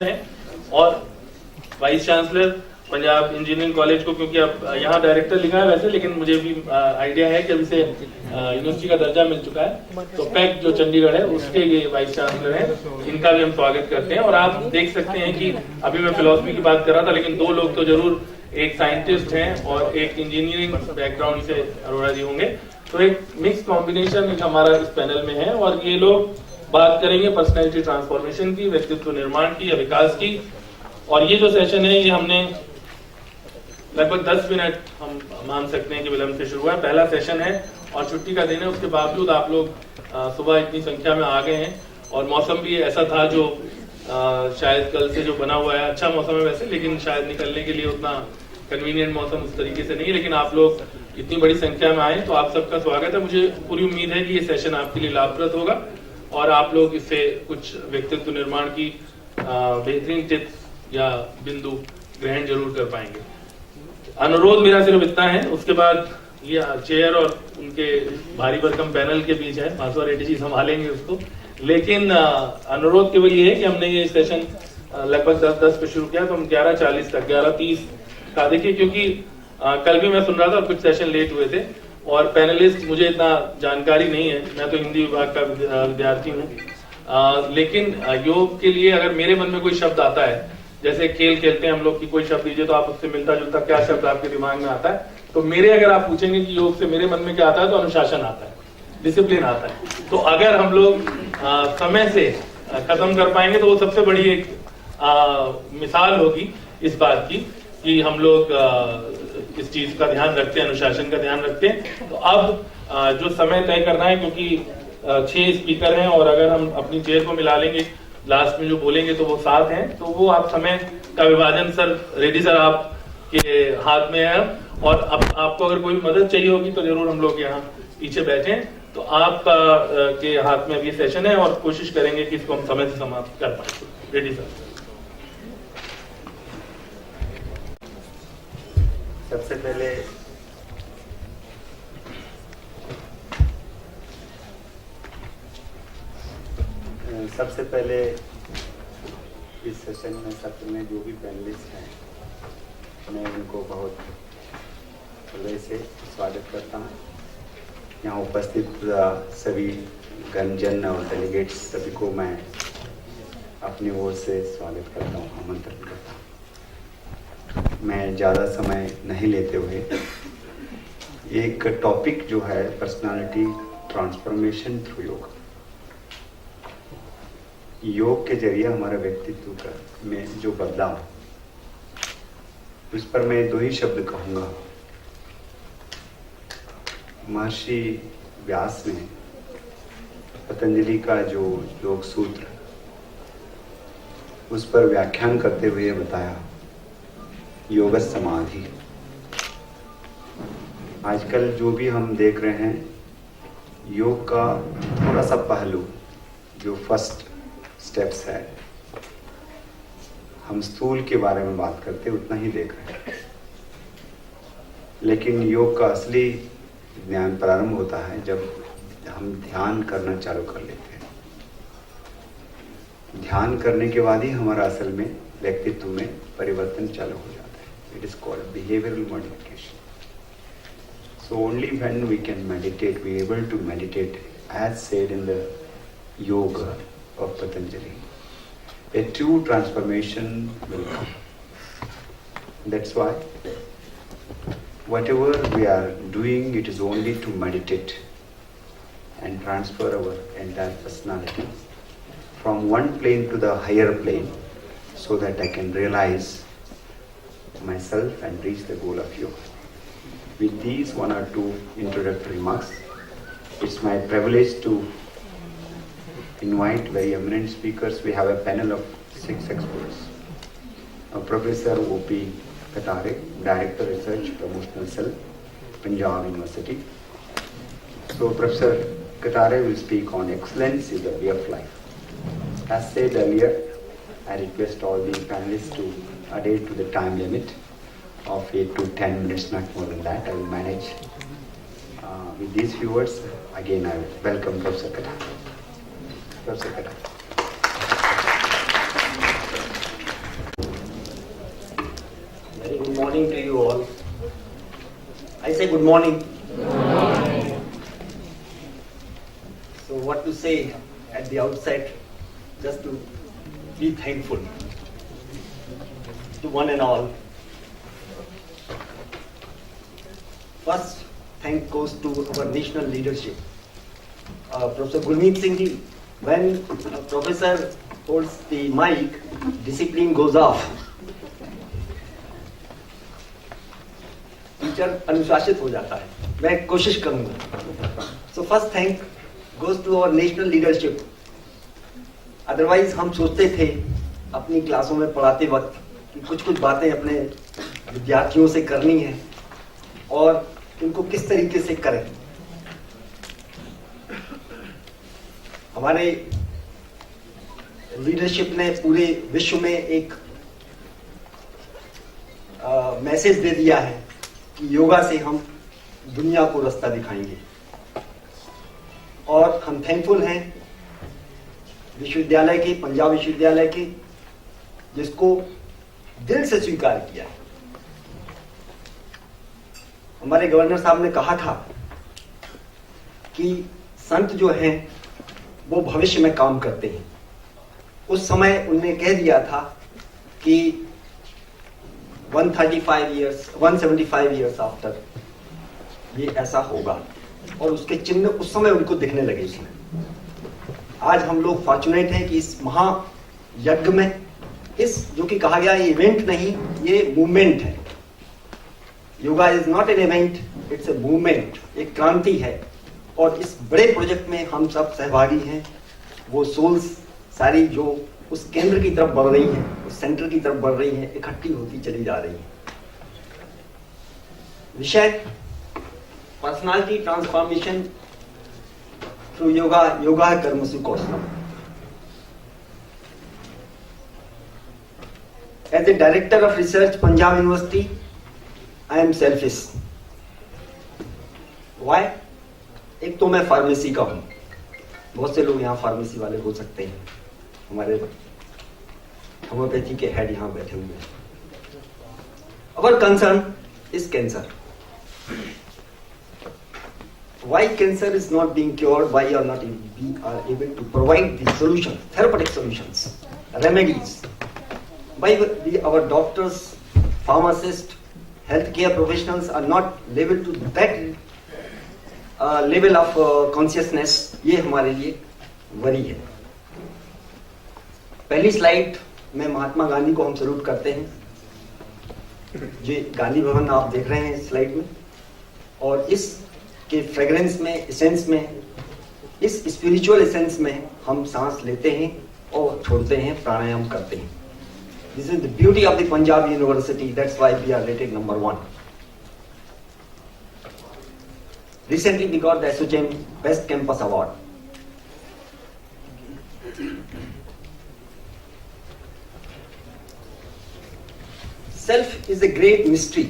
हैं और vice chancellor Punjab engineering college को, क्योंकि अब यहाँ डायरेक्टर लिखा है वैसे, लेकिन मुझे भी आइडिया है कि अभी से यूनिवर्सिटी का दर्जा मिल चुका है, तो पैक जो चंडीगढ़ है उसके ये वाइस चांसलर हैं, इनका भी हम स्वागत करते हैं। और आप देख सकते हैं कि अभी मैं फिलोसफी की बात कर रहा था, लेकिन दो लोग तो जरूर, एक साइंटिस्ट हैं और एक इंजीनियरिंग बैकग्राउंड से अरोड़ा जी होंगे, तो एक मिक्स कॉम्बिनेशन हमारा इस पैनल में है। और ये लोग बात करेंगे पर्सनैलिटी ट्रांसफॉर्मेशन की, व्यक्तित्व निर्माण की या विकास की। और ये जो सेशन है ये हमने लगभग 10 मिनट हम मान सकते हैं कि विलंब से शुरू हुआ है। पहला सेशन है और छुट्टी का दिन है, उसके बावजूद आप लोग सुबह इतनी संख्या में आ गए हैं। और मौसम भी ऐसा था जो शायद कल से जो बना हुआ है, अच्छा मौसम है वैसे, लेकिन शायद निकलने के लिए उतना कन्वीनियंट मौसम उस तरीके से नहीं है। लेकिन आप लोग इतनी बड़ी संख्या में आए तो आप सबका स्वागत है। मुझे पूरी उम्मीद है कि ये सेशन आपके लिए लाभप्रद होगा और आप लोग इससे कुछ व्यक्तित्व निर्माण की बेहतरीन टिप्स या बिंदु ग्रहण जरूर कर पाएंगे। अनुरोध मेरा सिर्फ इतना है, उसके बाद ये चेयर और उनके भारी भरकम पैनल के बीच है, मासवा रेड्डी जी संभालेंगे उसको। लेकिन अनुरोध केवल ये है कि हमने ये सेशन लगभग 10 पे शुरू किया, तो हम 11:40 तक 11:30 का देखिए, क्योंकि कल भी मैं सुन रहा था और कुछ सेशन लेट हुए थे और पैनलिस्ट मुझे इतना जानकारी नहीं है, मैं तो हिंदी विभाग का विद्यार्थी हूँ। लेकिन योग के लिए अगर मेरे मन में कोई शब्द आता है, जैसे खेल खेलते हैं हम लोग की, कोई शब्द दीजिए तो आप उससे मिलता जुलता क्या शब्द आपके दिमाग में आता है, तो मेरे अगर आप पूछेंगे कि योग से मेरे मन में क्या आता है, तो अनुशासन आता है, डिसिप्लिन आता है। तो अगर हम लोग समय से खत्म कर पाएंगे तो वो सबसे बड़ी एक मिसाल होगी इस बात की कि हम लोग इस चीज का ध्यान रखते हैं, अनुशासन का ध्यान रखते हैं। तो अब जो समय तय करना है, क्योंकि 6 स्पीकर हैं और अगर हम अपनी चेयर को मिला लेंगे लास्ट में जो बोलेंगे तो वो 7 हैं, तो वो आप समय का विभाजन सर रेड्डी सर आपके हाथ में है। और अब आपको अगर कोई मदद चाहिए होगी तो जरूर हम लोग यहाँ पीछे बैठे हैं, तो आपका के हाथ में अब ये सेशन है और कोशिश करेंगे कि इसको हम समय से समाप्त कर पाए। रेड्डी सर। सबसे पहले इस सेशन में सत्र में जो भी पैनलिस्ट हैं, मैं उनको बहुत हृदय से स्वागत करता हूँ। यहाँ उपस्थित सभी गणजन और डेलीगेट्स सभी को मैं अपनी ओर से स्वागत करता हूँ, आमंत्रित करता हूँ। मैं ज़्यादा समय नहीं लेते हुए एक टॉपिक जो है पर्सनालिटी ट्रांसफॉर्मेशन थ्रू योग, योग के जरिए हमारा व्यक्तित्व का में जो बदलाव, उस पर मैं 2 ही शब्द कहूँगा। महर्षि व्यास ने पतंजलि का जो योग सूत्र, उस पर व्याख्यान करते हुए बताया योग समाधि। आजकल जो भी हम देख रहे हैं, योग का थोड़ा सा पहलू जो फर्स्ट स्टेप्स है, हम स्थूल के बारे में बात करते उतना ही देख रहे हैं, लेकिन योग का असली ज्ञान प्रारंभ होता है जब हम ध्यान करना चालू कर लेते हैं। ध्यान करने के बाद ही हमारा असल में व्यक्तित्व में परिवर्तन चालू हो जाता है। It is called behavioural modification. So only when we can meditate, we able to meditate as said in the yoga of Patanjali, a true transformation will come. That's why whatever we are doing, it is only to meditate and transfer our entire personality from one plane to the higher plane, so that I can realize myself and reach the goal of yoga. With these 1 or 2 introductory remarks, it's my privilege to invite very eminent speakers. We have a panel of 6 experts. Professor O.P. Katare, Director Research Promotional Cell, Punjab University. So Professor Katare will speak on excellence is the way of life. As said earlier, I request all the panelists to adhere to the time limit of 8 to 10 minutes, not more than that. I will manage. With these few words, again I will welcome Professor Katare. Professor Katare. morning to you all. I say good morning. So what to say at the outset, just to be thankful to one and all. First, thank goes to our national leadership. Professor Gurmeet Singh ji, when Professor holds the mic, discipline goes off. Teacher अनुशासित हो जाता है. मैं कोशिश करूंगा. So first thank goes to our national leadership. Otherwise हम सोचते थे अपनी क्लासों में पढ़ाते वक्त कि कुछ बातें अपने विद्यार्थियों से करनी है और उनको किस तरीके से करें. हमारे लीडरशिप ने पूरे विश्व में एक मैसेज दे दिया है कि योगा से हम दुनिया को रास्ता दिखाएंगे. और हम थैंकफुल हैं विश्वविद्यालय के, पंजाब विश्वविद्यालय के, जिसको दिल से स्वीकार किया है. हमारे गवर्नर साहब ने कहा था कि संत जो हैं वो भविष्य में काम करते हैं. उस समय उन्होंने कह दिया था कि 175 years आफ्टर ये ऐसा होगा, और उसके चिन्ह उस समय उनको दिखने लगे. इसमें आज हम लोग फॉर्चुनेट हैं कि इस महायज्ञ में, इस जो कि कहा गया ये इवेंट नहीं, ये मूवमेंट है. Yoga is not an event, it's a movement, एक क्रांति है. और इस बड़े प्रोजेक्ट में हम सब सहभागी हैं. वो सोल्स सारी जो उस केंद्र की तरफ बढ़ रही हैं, उस सेंटर की तरफ बढ़ रही हैं, इकट्ठी होती चली जा रही हैं. विषय personality transformation through yoga. Yoga कर्मसु कौशलम. As a director of research Punjab university, I am selfish. Why? एक तो मैं फार्मेसी का हूं. बहुत से लोग यहाँ फार्मेसी वाले हो सकते हैं. हमारे होम्योपैथी के हेड यहाँ बैठे हुए हैं. Our concern is cancer. Why cancer is not being cured? Why are not we are able to provide the solutions, therapeutic solutions, remedies? Why our doctors, pharmacists, healthcare professionals are not level to that level of consciousness? ये हमारे लिए worry है. पहली slide में महात्मा गांधी को हम salute करते हैं. ये गांधी भवन आप देख रहे हैं इस स्लाइड में, और इस के फ्रेग्रेंस में, एसेंस में, इस स्पिरिचुअल एसेंस में हम सांस लेते हैं और छोड़ते हैं, प्राणायाम करते हैं. This is the beauty of the Punjab university. That's why we are rated number 1. Recently we got the SOCHAM Best Campus Award. Self is a great mystery.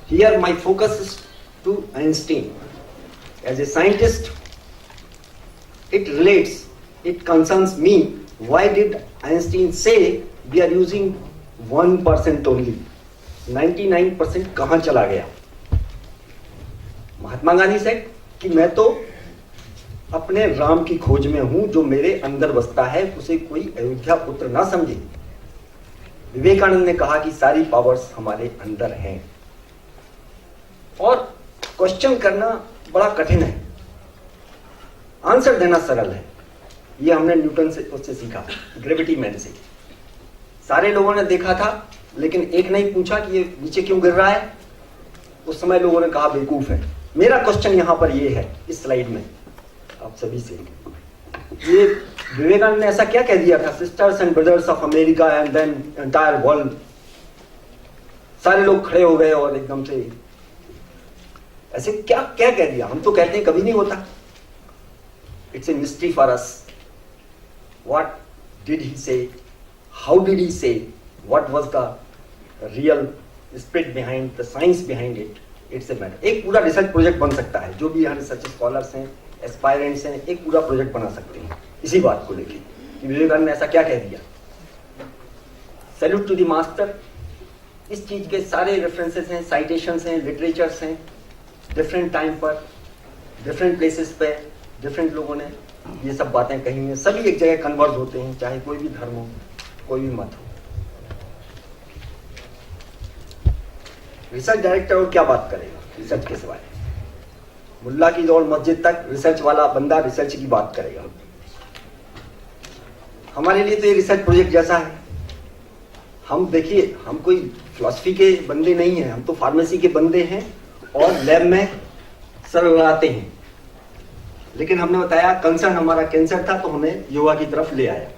Here my focus is to Einstein. As a scientist, it relates, it concerns me. Why did Einstein say we are using 1% only? 99% कहाँ चला गया? महात्मा गांधी से कि मैं तो अपने राम की खोज में हूं, जो मेरे अंदर बसता है उसे कोई अयोध्या पुत्र ना समझे. विवेकानंद ने कहा कि सारी पावर्स हमारे अंदर हैं. और क्वेश्चन करना बड़ा कठिन है, आंसर देना सरल है. ये हमने न्यूटन से उससे सीखा, ग्रेविटी मैन से. सारे लोगों ने देखा था, लेकिन एक नहीं पूछा कि ये नीचे क्यों गिर रहा है. उस समय लोगों ने कहा बेवकूफ है. मेरा क्वेश्चन यहां पर ये है इस स्लाइड में आप सभी से, ये विवेकानंद ने ऐसा क्या कह दिया था? Sisters and brothers of America and then entire world. सारे लोग खड़े हो गए और एकदम से ऐसे क्या क्या कह दिया? हम तो कहते हैं कभी नहीं होता. It's a mystery for us. What did he से? हाउ डिड ही से? What was the real spirit behind, the science behind it? It's a matter. एक पूरा रिसर्च प्रोजेक्ट बन सकता है. जो भी यहाँ रिसर्च स्कॉलर्स हैं, एस्पायरेंट्स हैं, एक पूरा प्रोजेक्ट बना सकते हैं इसी बात को लेके कि विवेकानंद ने ऐसा क्या कह दिया. Salute to the master. इस चीज के सारे रेफरेंसेस हैं, साइटेशंस हैं, लिटरेचर्स हैं, डिफरेंट टाइम पर, डिफरेंट प्लेसेस पे, डिफरेंट लोगों ने ये सब बातें कही हैं, सभी एक जगह कन्वर्ज होते हैं, चाहे कोई भी धर्म हो, कोई भी मत हो। रिसर्च डायरेक्टर और क्या बात करेगा रिसर्च के सिवाय? मुल्ला की दौड़ मस्जिद तक रिसर्च वाला बंदा रिसर्च की बात करेगा। हमारे लिए तो ये रिसर्च प्रोजेक्ट जैसा है। हम देखिए, हम कोई फिलॉसफी के बंदे नहीं हैं, हम तो फार्मेसी के बंदे हैं और लैब में सर लगाते हैं। लेकिन हमने बताया कंसर्न हमारा कैंसर था, तो हमें योगा की तरफ ले आया।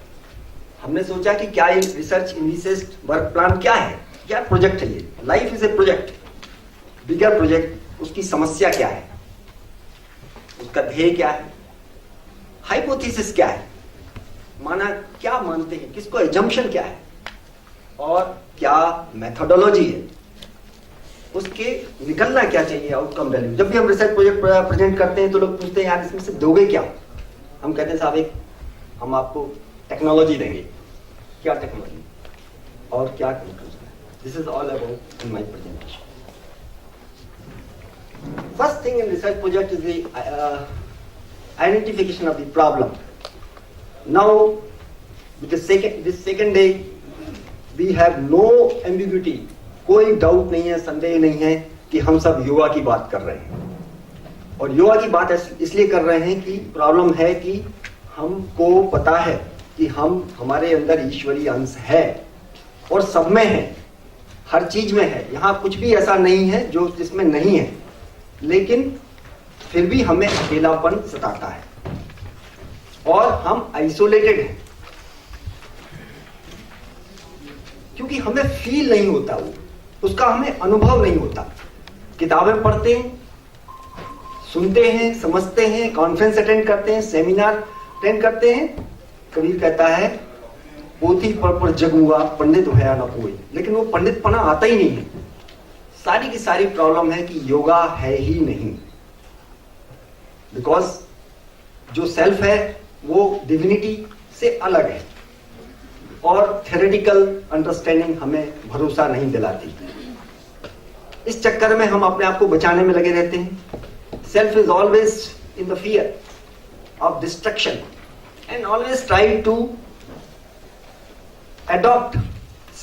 हमने सोचा कि क्या ये रिसर्च इनिशिएट वर्क प्लान क्या है, क्या प्रोजेक्ट है ये? Life is a project, bigger project. उसकी समस्या क्या है, उसका ध्येय क्या है, हाइपोथेसिस क्या है, माना क्या मानते हैं, किसको एजम्पशन क्या है, और क्या मेथोडोलॉजी है, उसके निकलना क्या चाहिए आउटकम वैल्यू। जब भी हम रिसर्च प्रोजेक्ट प्रेजेंट करते हैं तो लोग पूछते हैं यार इसमें से दोगे क्या? हम कहते हैं साहब एक हम आपको टेक्नोलॉजी देंगे। क्या टेक्नोलॉजी और क्या कंक्लूजन है? This is all about in my presentation. First thing in research project is the identification of the problem. Now with this second day we have no ambiguity, कोई डाउट नहीं है, संदेह नहीं है कि हम सब योगा की बात कर रहे हैं। और योगा की बात इसलिए कर रहे हैं कि प्रॉब्लम है कि हमको पता है कि हमारे अंदर ईश्वरीय अंश है और सब में है, हर चीज में है। यहाँ कुछ भी ऐसा नहीं है जो जिसमें नहीं है, लेकिन फिर भी हमें अकेलापन सताता है और हम आइसोलेटेड हैं क्योंकि हमें फील नहीं होता, उसका हमें अनुभव नहीं होता। किताबें पढ़ते हैं, सुनते हैं, समझते हैं, कॉन्फ्रेंस अटेंड करते हैं, सेमिनार अटेंड करते हैं। कबीर कहता है पोथी पर जगूंगा पंडित होया ना कोई, लेकिन वो पंडितपना आता ही नहीं है। सारी की सारी प्रॉब्लम है कि योगा है ही नहीं, बिकॉज जो सेल्फ है वो डिविनिटी से अलग है और थ्योरेटिकल अंडरस्टैंडिंग हमें भरोसा नहीं दिलाती। इस चक्कर में हम अपने आप को बचाने में लगे रहते हैं। Self is always in the fear of destruction and always try to adopt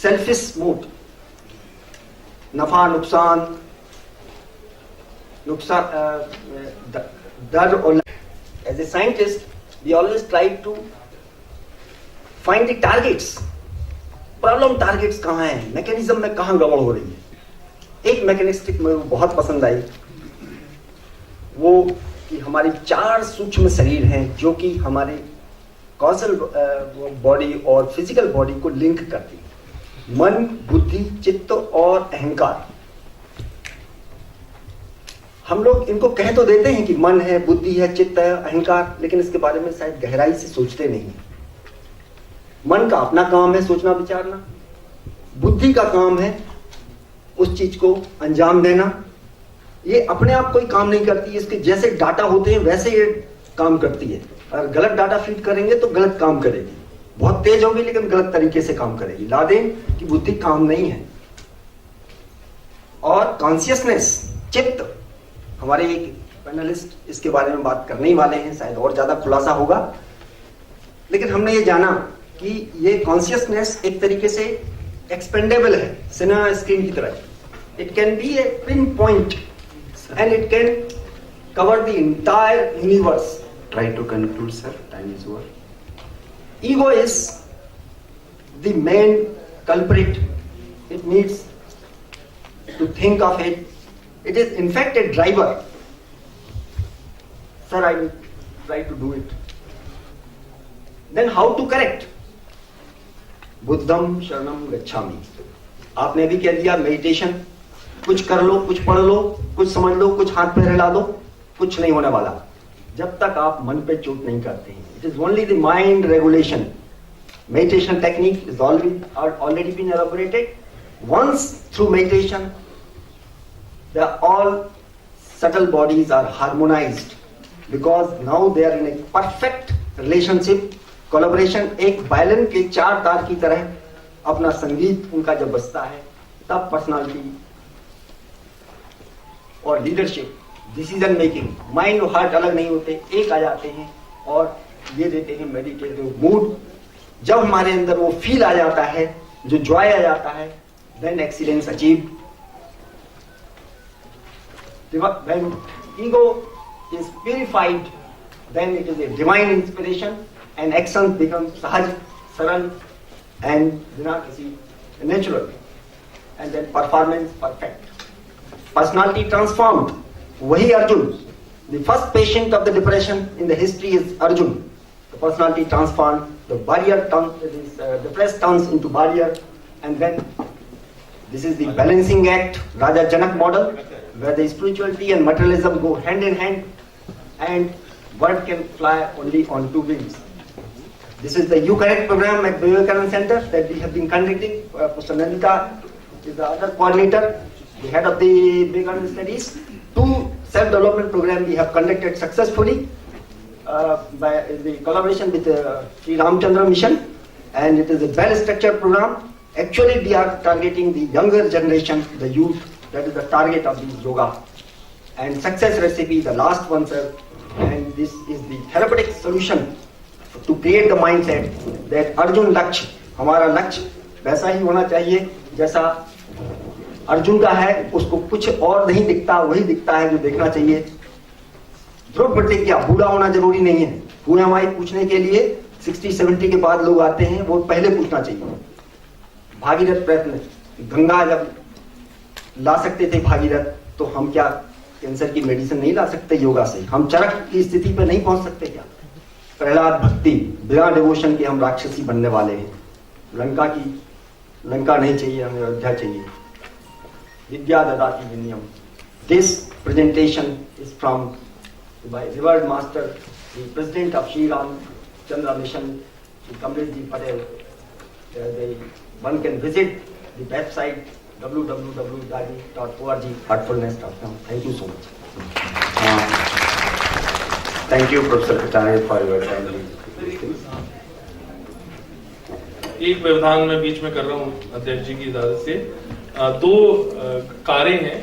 selfish mode. नफा नुकसान डर और as a scientist we always try to find the targets, problem targets कहाँ हैं, मैकेनिज्म में कहाँ गड़बड़ हो रही है। एक मैकेनिस्टिक मेरे को बहुत पसंद आई, वो कि हमारी 4 सूक्ष्म शरीर हैं जो कि हमारे कॉजल बॉडी और फिजिकल बॉडी को लिंक करती है। मन, बुद्धि, चित्त और अहंकार। हम लोग इनको कह तो देते हैं कि मन है, बुद्धि है, चित्त है, अहंकार, लेकिन इसके बारे में शायद गहराई से सोचते नहीं। मन का अपना काम है सोचना विचारना, बुद्धि का काम है उस चीज को अंजाम देना। ये अपने आप कोई काम नहीं करती, इसके जैसे डाटा होते हैं वैसे ये काम करती है। अगर गलत डाटा फीड करेंगे तो गलत काम करेगी, बहुत तेज होगी लेकिन गलत तरीके से काम करेगी। ला दें कि बुद्धि काम नहीं है। और कॉन्शियसनेस, चित्त, हमारे एक पैनलिस्ट इसके बारे में बात करने ही वाले हैं, शायद और ज्यादा खुलासा होगा। लेकिन हमने ये जाना कि ये कॉन्शियसनेस एक तरीके से एक्सपेंडेबल है, सिनेमा स्क्रीन की तरह। It can be A pin point and it can cover the entire universe. Try to conclude, sir. Time is over. Ego is the main culprit. It needs to think of it. It is in fact a driver. Sir, I will try to do it. Then how to correct? बुद्धम शरणम गच्छामि। आपने भी कह दिया meditation, कुछ कर लो, कुछ पढ़ लो, कुछ समझ लो, कुछ हाथ पैर हिला दो, कुछ नहीं होने वाला जब तक आप मन पे चोट नहीं करते हैं। It is only the mind regulation. Meditation technique is already been elaborated. Once through meditation, all subtle bodies are harmonized because now they are in a perfect relationship, collaboration। एक वायलिन के 4 तार की तरह अपना संगीत उनका जब बजता है तब पर्सनालिटी और लीडरशिप, डिसीजन मेकिंग, माइंड और हार्ट अलग नहीं होते, एक आ जाते हैं और ये देते हैं मेडिटेटिव मूड। जब हमारे अंदर वो फील आ जाता है, जो जॉय आ जाता है, then excellence achieve. When ego is purified, then it is a divine inspiration and actions become sahaj, saral and natural, and then performance perfect. Personality transformed. Wahi Arjun, the first patient of the depression in the history is Arjun. The personality transformed, the barrier depressed turns into barrier, and then this is the balancing act, Raja Janak model, where the spirituality and materialism go hand in hand, and bird can fly only on two wings. This is the You Correct program at Vivekananda Center that we have been conducting. Professor Nandita is the other coordinator, the head of the Vivekananda Studies. 2 self-development programs we have conducted successfully by the collaboration with Sri Ramchandra Mission, and it is a well-structured program. Actually, we are targeting the younger generation, the youth. That is the target of this yoga. And success recipe, the last one, sir. And this is the therapeutic solution to create the mindset that Arjun लक्ष्य, हमारा लक्ष्य वैसा ही होना चाहिए जैसा अर्जुन का है। उसको कुछ और नहीं दिखता, वही दिखता है जो देखना चाहिए। ध्रुव प्रतिज्ञा, बूढ़ा होना जरूरी नहीं है। हुए हमारी पूछने के लिए 60-70 के बाद लोग आते हैं, वो पहले पूछना चाहिए। भागीरथ प्रयत्न, गंगा जब ला सकते थे भागीरथ, तो हम क्या कैंसर की मेडिसिन नहीं ला सकते योगा से? हम चरक की स्थिति पे नहीं पहुंच सकते क्या? प्रहलाद भक्ति, बिना डिवोशन के हम राक्षसी बनने वाले हैं। लंका नहीं चाहिए, हमें अयोध्या चाहिए। विद्या ददाति विनयम। This presentation is from by revered master, the president of Sri Ramchandra Mission, Kamlesh Patel. One can visit the website www.org, heartfulness.com. Thank you so much. Thank you, Professor Kataria, for your timely. एक व्यवधान मैं बीच में कर रहा हूँ अध्यक्ष जी की इजाजत से। 2 कारें हैं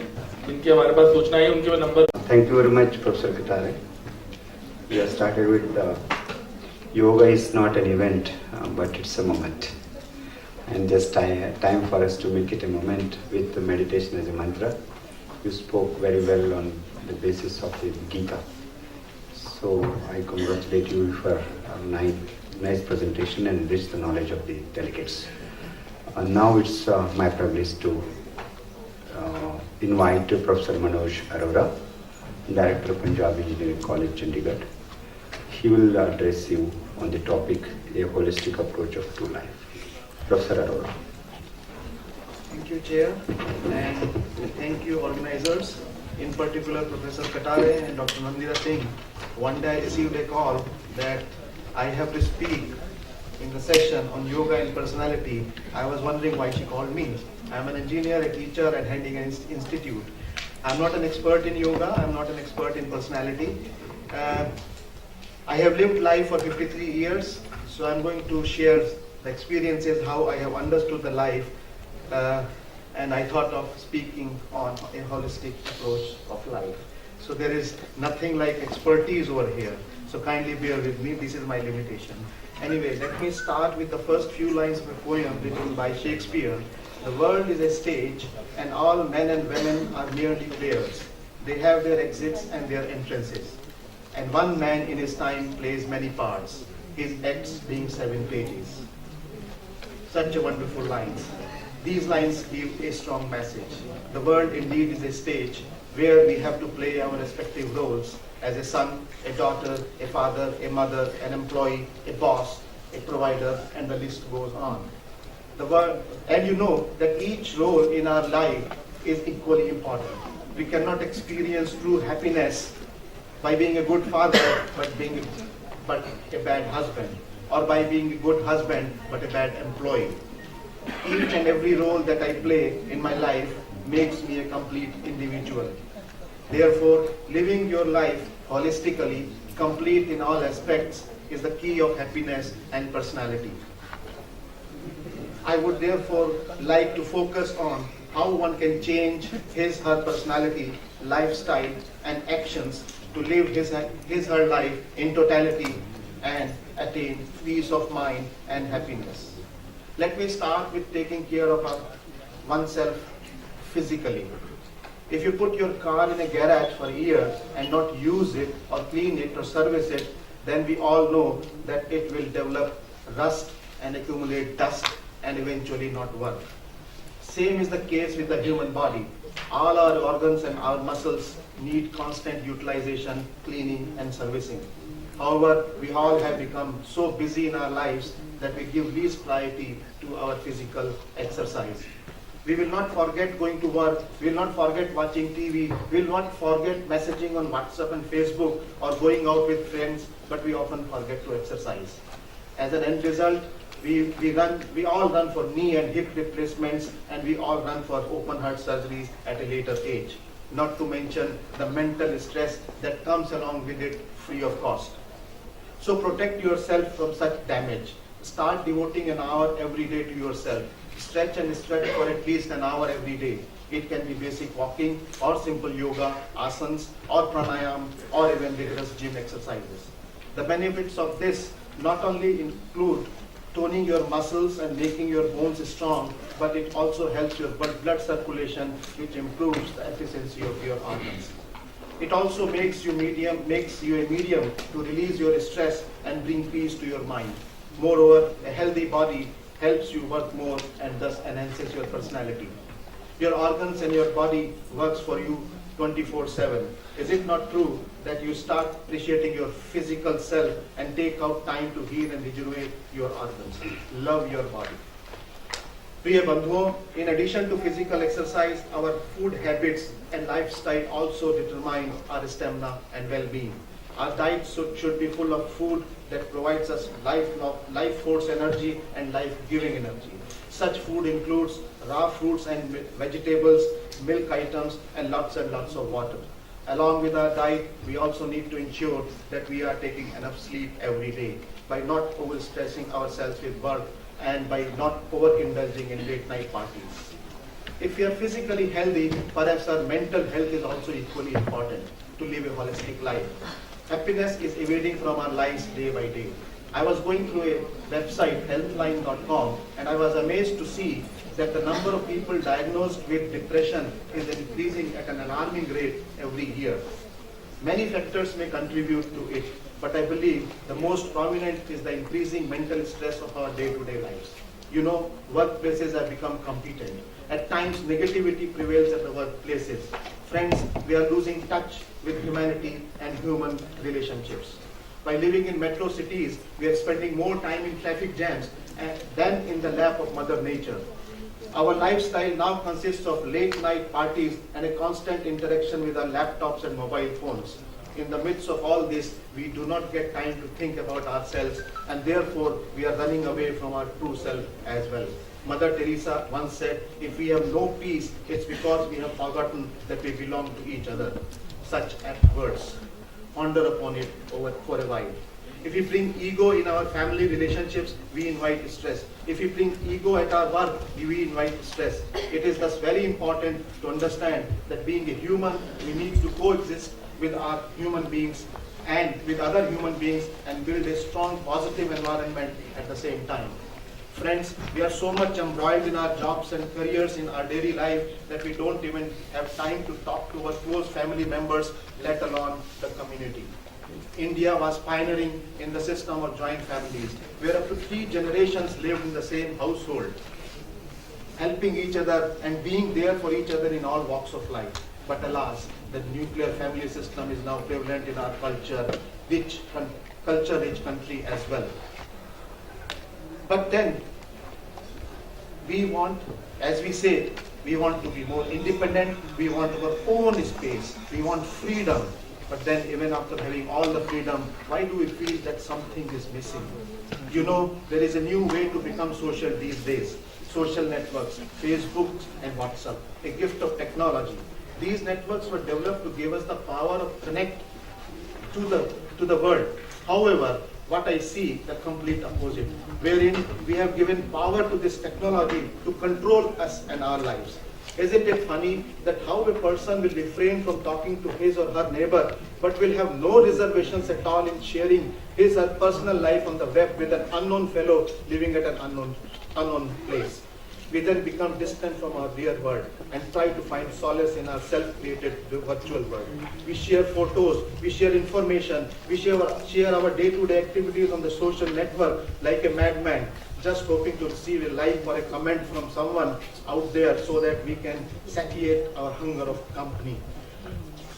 जिनकी हमारे पास सूचना है, उनके number. Thank you very much, Professor Kataria. We have started with yoga is not an event, but it's a moment. And just time for us to make it a moment with the meditation as a mantra. You spoke very well on the basis of the Gita. So I congratulate you for a nice presentation and enrich the knowledge of the delegates. Now it's my privilege to invite Professor Manoj Arora, Director of Punjab Engineering College, Chandigarh. He will address you on the topic, a holistic approach of true life. Professor Arora. Thank you, Chair, and thank you, organizers, in particular Professor Katare and Dr. Nandita Singh. One day I received a call that I have to speak in the session on yoga and personality. I was wondering why she called me. I am an engineer, a teacher at Hendigan Institute. I'm not an expert in yoga, I'm not an expert in personality. I have lived life for 53 years, so I'm going to share the experiences, how I have understood the life, and I thought of speaking on a holistic approach of life. So there is nothing like expertise over here, so kindly bear with me, this is my limitation. Anyway, let me start with the first few lines of a poem written by Shakespeare. The world is a stage, and all men and women are merely players. They have their exits and their entrances. And one man in his time plays many parts, his acts being 7 pages. Such a wonderful lines. These lines give a strong message. The world indeed is a stage where we have to play our respective roles as a son, a daughter, a father, a mother, an employee, a boss, a provider, and the list goes on. And you know that each role in our life is equally important. We cannot experience true happiness by being a good father but a bad husband, or by being a good husband but a bad employee. Each and every role that I play in my life makes me a complete individual. Therefore, living your life holistically, complete in all aspects, is the key of happiness and personality. I would therefore like to focus on how one can change his, her personality, lifestyle and actions to live his, her life in totality and attain peace of mind and happiness. Let me start with taking care of oneself physically. If you put your car in a garage for a year and not use it or clean it or service it, then we all know that it will develop rust and accumulate dust and eventually not work. Same is the case with the human body. All our organs and our muscles need constant utilization, cleaning and servicing. However, we all have become so busy in our lives that we give least priority to our physical exercise. We will not forget going to work, we will not forget watching TV, we will not forget messaging on WhatsApp and Facebook or going out with friends, but we often forget to exercise. As an end result, we all run for knee and hip replacements, and we all run for open heart surgeries at a later age. Not to mention the mental stress that comes along with it free of cost. So protect yourself from such damage. Start devoting an hour every day to yourself. Stretch and stretch for at least an hour every day. It can be basic walking or simple yoga, asanas or pranayam or even rigorous gym exercises. The benefits of this not only include toning your muscles and making your bones strong, but it also helps your blood circulation, which improves the efficiency of your organs. It also makes you a medium to release your stress and bring peace to your mind. Moreover, a healthy body helps you work more and thus enhances your personality. Your organs and your body works for you 24/7. Is it not true that you start appreciating your physical self and take out time to heal and rejuvenate your organs? Love your body. Priya Bandhuo, in addition to physical exercise, our food habits and lifestyle also determine our stamina and well-being. Our diet should be full of food that provides us life force energy and life-giving energy. Such food includes raw fruits and vegetables, milk items, and lots of water. Along with our diet, we also need to ensure that we are taking enough sleep every day by not overstressing ourselves with work and by not overindulging in late night parties. If we are physically healthy, perhaps our mental health is also equally important to live a holistic life. Happiness is evading from our lives day by day. I was going through a website, healthline.com, and I was amazed to see that the number of people diagnosed with depression is increasing at an alarming rate every year. Many factors may contribute to it, but I believe the most prominent is the increasing mental stress of our day-to-day lives. You know, workplaces have become competent. At times, negativity prevails at the workplaces. Friends, we are losing touch with humanity and human relationships. By living in metro cities, we are spending more time in traffic jams than in the lap of Mother Nature. Our lifestyle now consists of late night parties and a constant interaction with our laptops and mobile phones. In the midst of all this, we do not get time to think about ourselves, and therefore we are running away from our true self as well. Mother Teresa once said, if we have no peace, it's because we have forgotten that we belong to each other. Such words. Ponder upon it for a while. If we bring ego in our family relationships, we invite stress. If we bring ego at our work, we invite stress. It is thus very important to understand that being a human, we need to coexist with our human beings and with other human beings and build a strong positive environment at the same time. Friends, we are so much embroiled in our jobs and careers in our daily life that we don't even have time to talk to our close family members, let alone the community. India was pioneering in the system of joint families, where up to 3 generations lived in the same household, helping each other and being there for each other in all walks of life. But alas, the nuclear family system is now prevalent in our culture-rich country as well. But then, we want, as we say, we want to be more independent, we want our own space, we want freedom. But then even after having all the freedom, why do we feel that something is missing? You know, there is a new way to become social these days. Social networks, Facebook and WhatsApp, a gift of technology. These networks were developed to give us the power of connect to the world. However, what I see, the complete opposite, wherein we have given power to this technology to control us and our lives. Isn't it funny that how a person will refrain from talking to his or her neighbor, but will have no reservations at all in sharing his or her personal life on the web with an unknown fellow living at an unknown place? We then become distant from our real world and try to find solace in our self-created virtual world. We share photos, we share information, we share our day-to-day activities on the social network like a madman, just hoping to receive a like or a comment from someone out there so that we can satiate our hunger of company.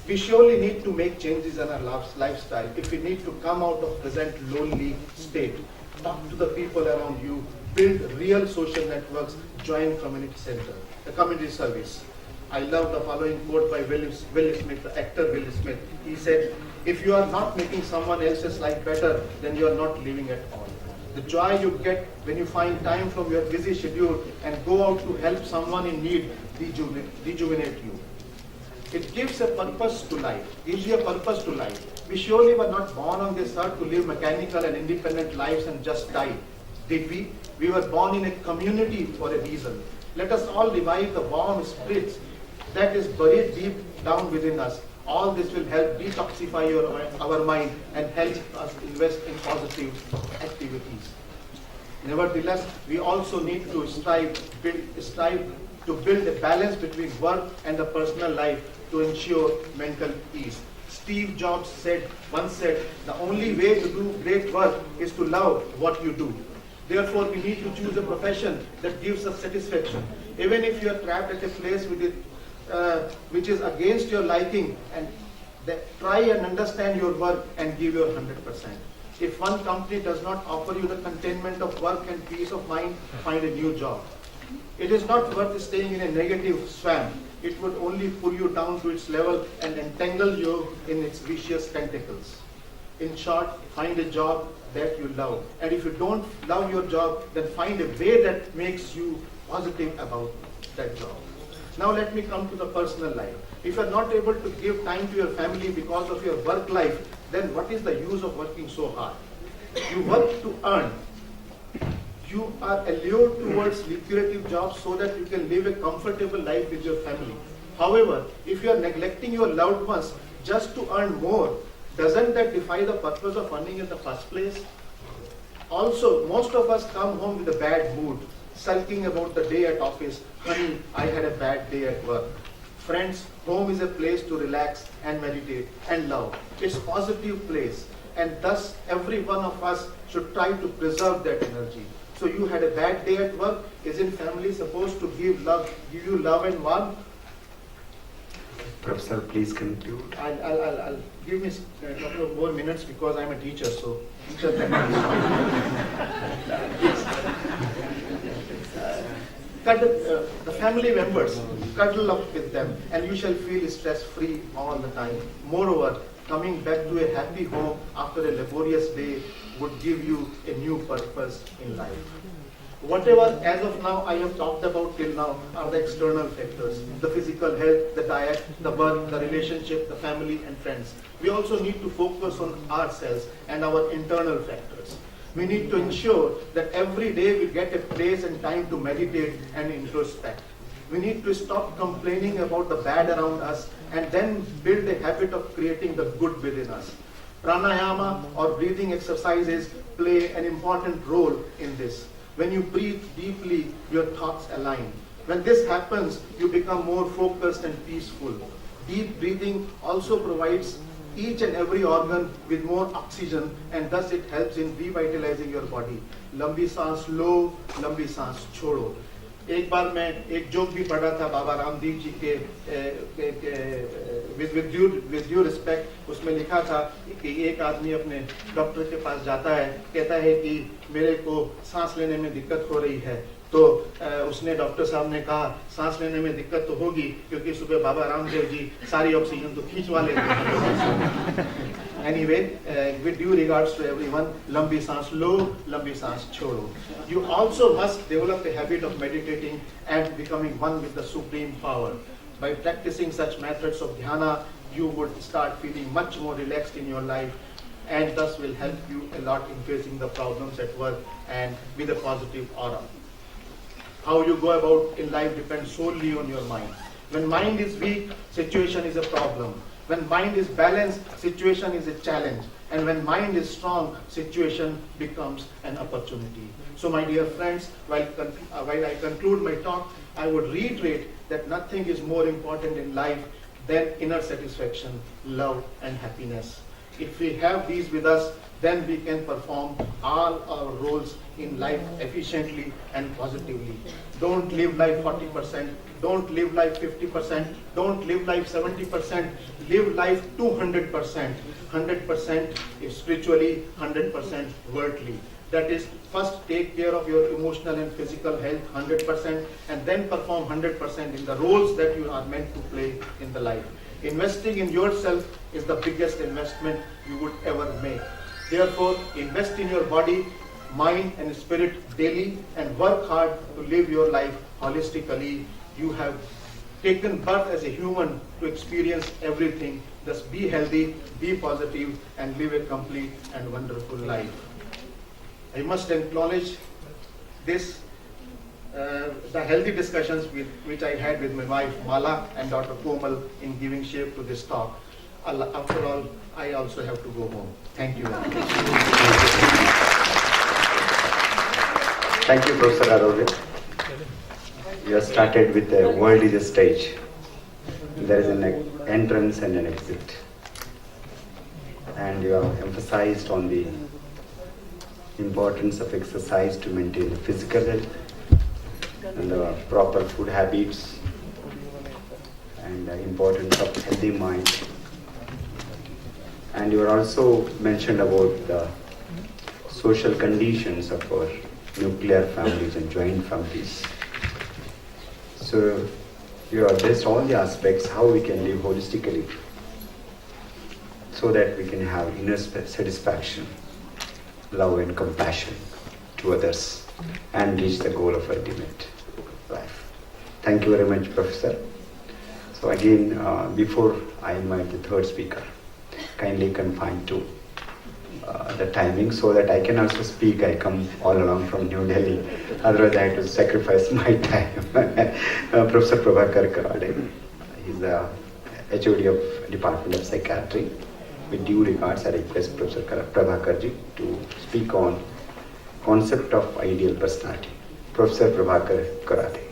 We surely need to make changes in our lifestyle if we need to come out of present lonely state. Talk to the people around you, build real social networks, join community center, the community service. I love the following quote by Will Smith, the actor Will Smith. He said, "If you are not making someone else's life better, then you are not living at all." The joy you get when you find time from your busy schedule and go out to help someone in need rejuvenate you. It gives a purpose to life, gives you a purpose to life. We surely were not born on this earth to live mechanical and independent lives and just die. Did we? We were born in a community for a reason. Let us all revive the warm spirits that is buried deep down within us. All this will help detoxify our mind and help us invest in positive activities. Nevertheless, we also need to strive to build a balance between work and the personal life to ensure mental peace. Steve Jobs once said, "The only way to do great work is to love what you do." Therefore, we need to choose a profession that gives us satisfaction. Even if you are trapped at a place which is against your liking, and try and understand your work and give your 100%. If one company does not offer you the contentment of work and peace of mind, find a new job. It is not worth staying in a negative swamp. It would only pull you down to its level and entangle you in its vicious tentacles. In short, find a job that you love. And if you don't love your job, then find a way that makes you positive about that job. Now let me come to the personal life. If you are not able to give time to your family because of your work life, then what is the use of working so hard? You work to earn. You are allured towards lucrative jobs so that you can live a comfortable life with your family. However, if you are neglecting your loved ones just to earn more, doesn't that defy the purpose of earning in the first place? Also, most of us come home with a bad mood, sulking about the day at office. "Honey, I had a bad day at work." Friends, home is a place to relax and meditate and love. It's a positive place, and thus every one of us should try to preserve that energy. So you had a bad day at work. Isn't family supposed to give you love and warmth? Professor, please conclude. I'll give me a couple of more minutes because I'm a teacher, so teacher the family members, cuddle up with them and you shall feel stress-free all the time. Moreover, coming back to a happy home after a laborious day would give you a new purpose in life. Whatever, as of now, I have talked about till now are the external factors, the physical health, the diet, the work, the relationship, the family and friends. We also need to focus on ourselves and our internal factors. We need to ensure that every day we get a place and time to meditate and introspect. We need to stop complaining about the bad around us and then build a habit of creating the good within us. Pranayama or breathing exercises play an important role in this. When you breathe deeply, your thoughts align. When this happens, you become more focused and peaceful. Deep breathing also provides each and every organ with more oxygen, and thus it helps in revitalizing your body. लंबी सांस लो, लंबी सांस छोड़ो. एक बार मैं एक joke भी पढ़ा था बाबा रामदेव जी के with due respect, उसमें लिखा था कि एक आदमी अपने डॉक्टर के पास जाता है, कहता है कि मेरे को सांस लेने में दिक्कत हो रही है. तो उसने डॉक्टर साहब ने कहा सांस लेने में दिक्कत तो होगी क्योंकि सुबह बाबा रामदेव जी सारी ऑक्सीजन तो खींचवा लेते हैं. Anyway, with due regards to everyone, लंबी सांस लो, लंबी सांस छोड़ो. You also must develop a habit of meditating and becoming one with the supreme power. By practicing such methods of dhyana, you would start feeling much more relaxed in your life, and thus will help you a lot in facing the problems at work and with a positive aura. How you go about in life depends solely on your mind. When mind is weak, situation is a problem. When mind is balanced, situation is a challenge. And when mind is strong, situation becomes an opportunity. So my dear friends, while I conclude my talk, I would reiterate that nothing is more important in life than inner satisfaction, love and happiness. If we have these with us, then we can perform all our roles in life efficiently and positively. Don't live life 40%, don't live life 50%, don't live life 70%, live life 200%. 100% is spiritually, 100% worldly. That is, first take care of your emotional and physical health 100% and then perform 100% in the roles that you are meant to play in the life. Investing in yourself is the biggest investment you would ever make. Therefore, invest in your body, mind and spirit daily and work hard to live your life holistically. You have taken birth as a human to experience everything. Thus be healthy, be positive and live a complete and wonderful life. I must acknowledge this, the healthy discussions which I had with my wife Mala and Dr. Komal in giving shape to this talk. After all, I also have to go home. Thank you very much. Thank you, Professor Arovind. You have started with the world is a stage. There is an entrance and an exit. And you have emphasized on the importance of exercise to maintain the physical health and the proper food habits and the importance of healthy mind. And you are also mentioned about the social conditions of our nuclear families and joint families. So you addressed all the aspects how we can live holistically so that we can have inner satisfaction, love and compassion to others and reach the goal of ultimate life. Thank you very much, Professor. So again, before I invite the third speaker, kindly confine to the timing so that I can also speak. I come all along from New Delhi, otherwise I have to sacrifice my time. Professor Prabhakar Karade, he's the HOD of Department of Psychiatry. With due regards, I request Professor Prabhakarji to speak on concept of ideal personality. Professor Prabhakar Karade.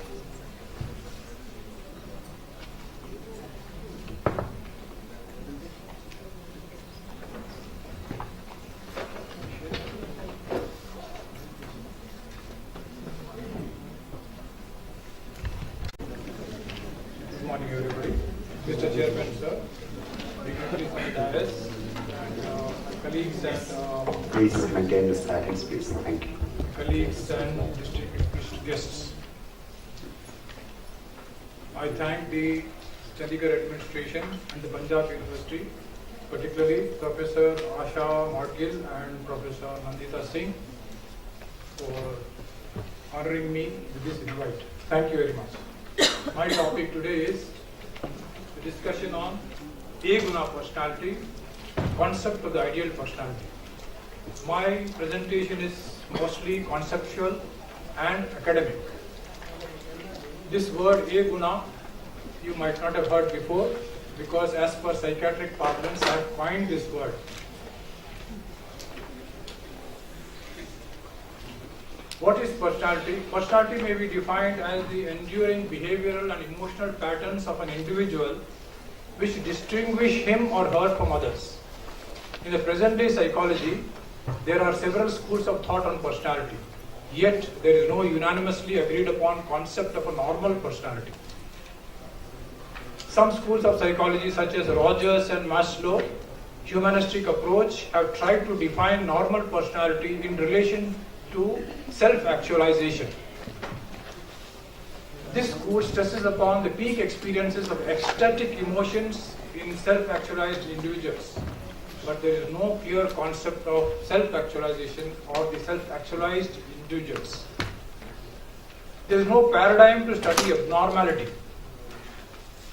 Good morning, everybody. Mr. Chairman, sir, dignitaries on the dais, and colleagues and Please maintain the silence, please. Thank you. colleagues and distinguished guests. I thank the Chandigarh administration and the Punjab University, particularly Professor Asha Madgil and Professor Nandita Singh for honoring me with this invite. Thank you very much. My topic today is the discussion on A-Guna personality, concept of the ideal personality. My presentation is mostly conceptual and academic. This word A-Guna you might not have heard before because as per psychiatric parlance I have coined this word. What is personality? Personality may be defined as the enduring behavioral and emotional patterns of an individual which distinguish him or her from others. In the present day psychology, there are several schools of thought on personality, yet there is no unanimously agreed upon concept of a normal personality. Some schools of psychology such as Rogers and Maslow, humanistic approach, have tried to define normal personality in relation to self-actualization. This school stresses upon the peak experiences of ecstatic emotions in self-actualized individuals, but there is no clear concept of self-actualization or the self-actualized individuals. There is no paradigm to study abnormality.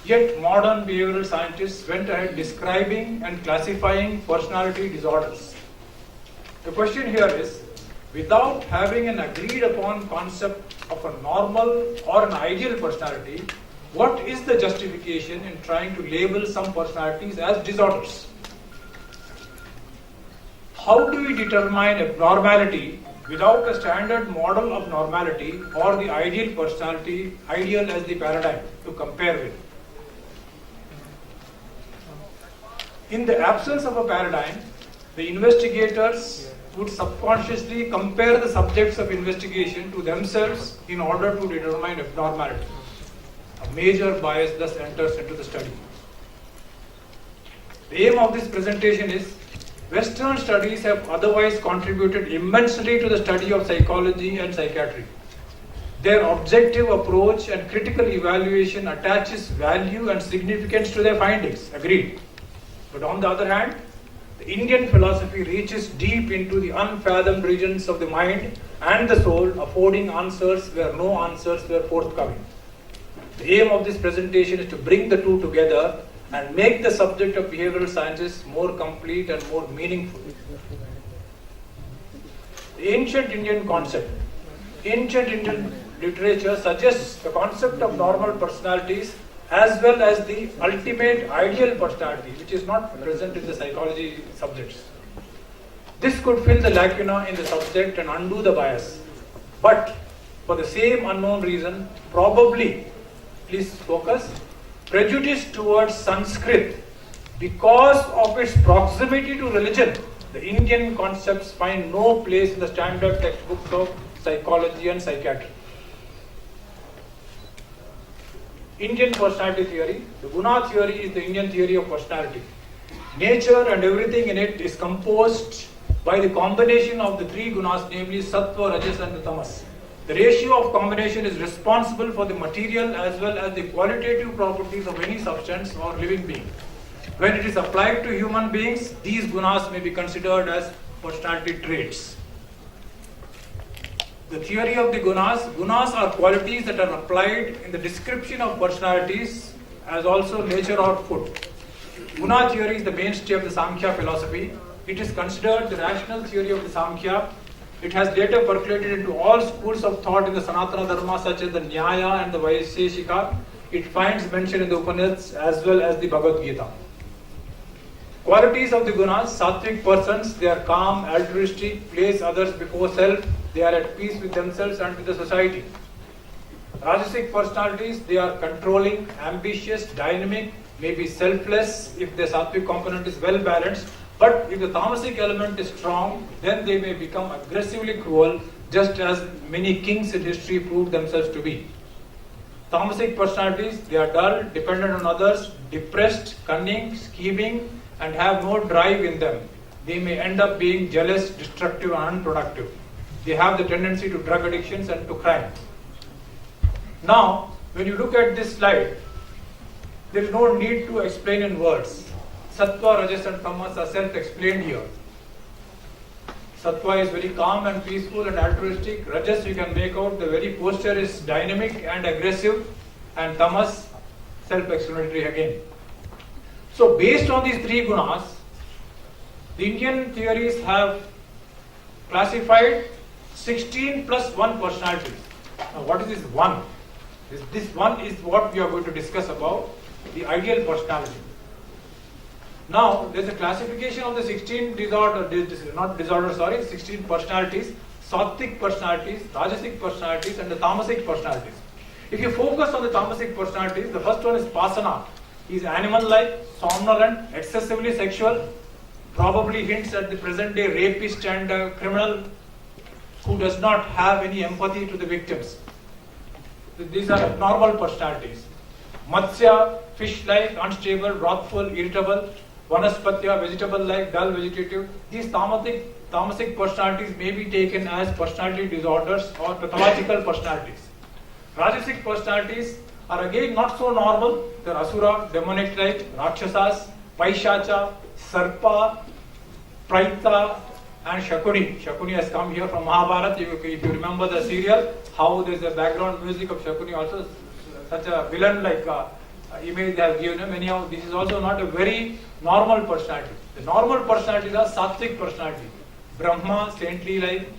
Yet modern behavioral scientists went ahead describing and classifying personality disorders. The question here is, without having an agreed upon concept of a normal or an ideal personality, what is the justification in trying to label some personalities as disorders? How do we determine abnormality without a standard model of normality or the ideal personality, ideal as the paradigm to compare with? In the absence of a paradigm, the investigators would subconsciously compare the subjects of investigation to themselves in order to determine abnormality. A major bias thus enters into the study. The aim of this presentation is Western studies have otherwise contributed immensely to the study of psychology and psychiatry. Their objective approach and critical evaluation attaches value and significance to their findings, agreed. But on the other hand, the Indian philosophy reaches deep into the unfathomed regions of the mind and the soul, affording answers where no answers were forthcoming. The aim of this presentation is to bring the two together and make the subject of behavioral sciences more complete and more meaningful. The ancient Indian concept. Ancient Indian literature suggests the concept of normal personalities as well as the ultimate ideal personality, which is not present in the psychology subjects. This could fill the lacuna in the subject and undo the bias. But for the same unknown reason, probably, please focus, prejudice towards Sanskrit, because of its proximity to religion, the Indian concepts find no place in the standard textbooks of psychology and psychiatry. Indian personality theory. The Guna theory is the Indian theory of personality. Nature and everything in it is composed by the combination of the three gunas, namely Sattva, Rajas and the Tamas. The ratio of combination is responsible for the material as well as the qualitative properties of any substance or living being. When it is applied to human beings, these gunas may be considered as personality traits. The theory of the gunas are qualities that are applied in the description of personalities as also nature or food. Guna theory is the mainstay of the Samkhya philosophy. It is considered the rational theory of the Samkhya. It has later percolated into all schools of thought in the Sanatana Dharma such as the Nyaya and the Vaisheshika. It finds mention in the Upanishads as well as the Bhagavad Gita. Qualities of the gunas: sattvic persons, they are calm, altruistic, place others before self, they are at peace with themselves and with the society. Rajasic personalities, they are controlling, ambitious, dynamic, maybe selfless if the sattvic component is well balanced, but if the tamasic element is strong, then they may become aggressively cruel, just as many kings in history proved themselves to be. Tamasic personalities, they are dull, dependent on others, depressed, cunning, scheming, and have no drive in them. They may end up being jealous, destructive, and unproductive. They have the tendency to drug addictions and to crime. Now, when you look at this slide, there is no need to explain in words. Sattva, Rajas, and Tamas are self-explained here. Sattva is very calm and peaceful and altruistic. Rajas, you can make out the very posture is dynamic and aggressive. And Tamas, self-explanatory again. So based on these three gunas, the Indian theories have classified 16 plus 1 personalities. Now what is this 1? This 1 is what we are going to discuss about, the ideal personality. Now there is a classification of the 16 16 personalities, sattvic personalities, rajasic personalities and the tamasic personalities. If you focus on the tamasic personalities, the first one is Pasana. He is animal-like, somnolent, excessively sexual, probably hints at the present-day rapist and criminal who does not have any empathy to the victims. These are abnormal personalities. Matsya, fish-like, unstable, wrathful, irritable. Vanaspatya, vegetable-like, dull, vegetative. These tamasic personalities may be taken as personality disorders or pathological personalities. Rajasic personalities are again not so normal. They are asura, demonic-like, rakshasas, paishacha, sarpa, praita, and Shakuni. Shakuni has come here from Mahabharata. If you remember the serial, how there is a background music of Shakuni, also such a villain-like image they have given him. Anyhow, this is also not a very normal personality. The normal personalities are sattvic personality. Brahma, saintly-like,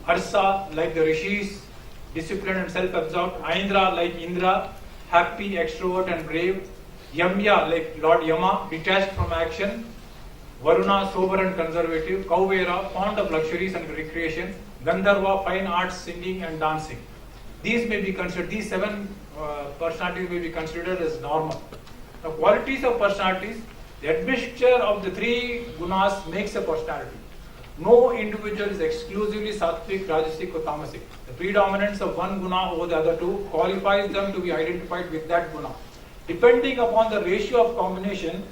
Arsa, like the rishis, disciplined and self-absorbed. Aindra, like Indra, happy, extrovert and brave. Yamya, like Lord Yama, detached from action. Varuna, sober and conservative. Kauvera, fond of luxuries and recreation. Gandharva, fine arts, singing and dancing. These may be considered, these 7 personalities may be considered as normal. Now, qualities of personalities, the admixture of the 3 gunas makes a personality. No individual is exclusively sattvic, rajasic or tamasic. The predominance of one guna over the other 2 qualifies them to be identified with that guna. Depending upon the ratio of combination,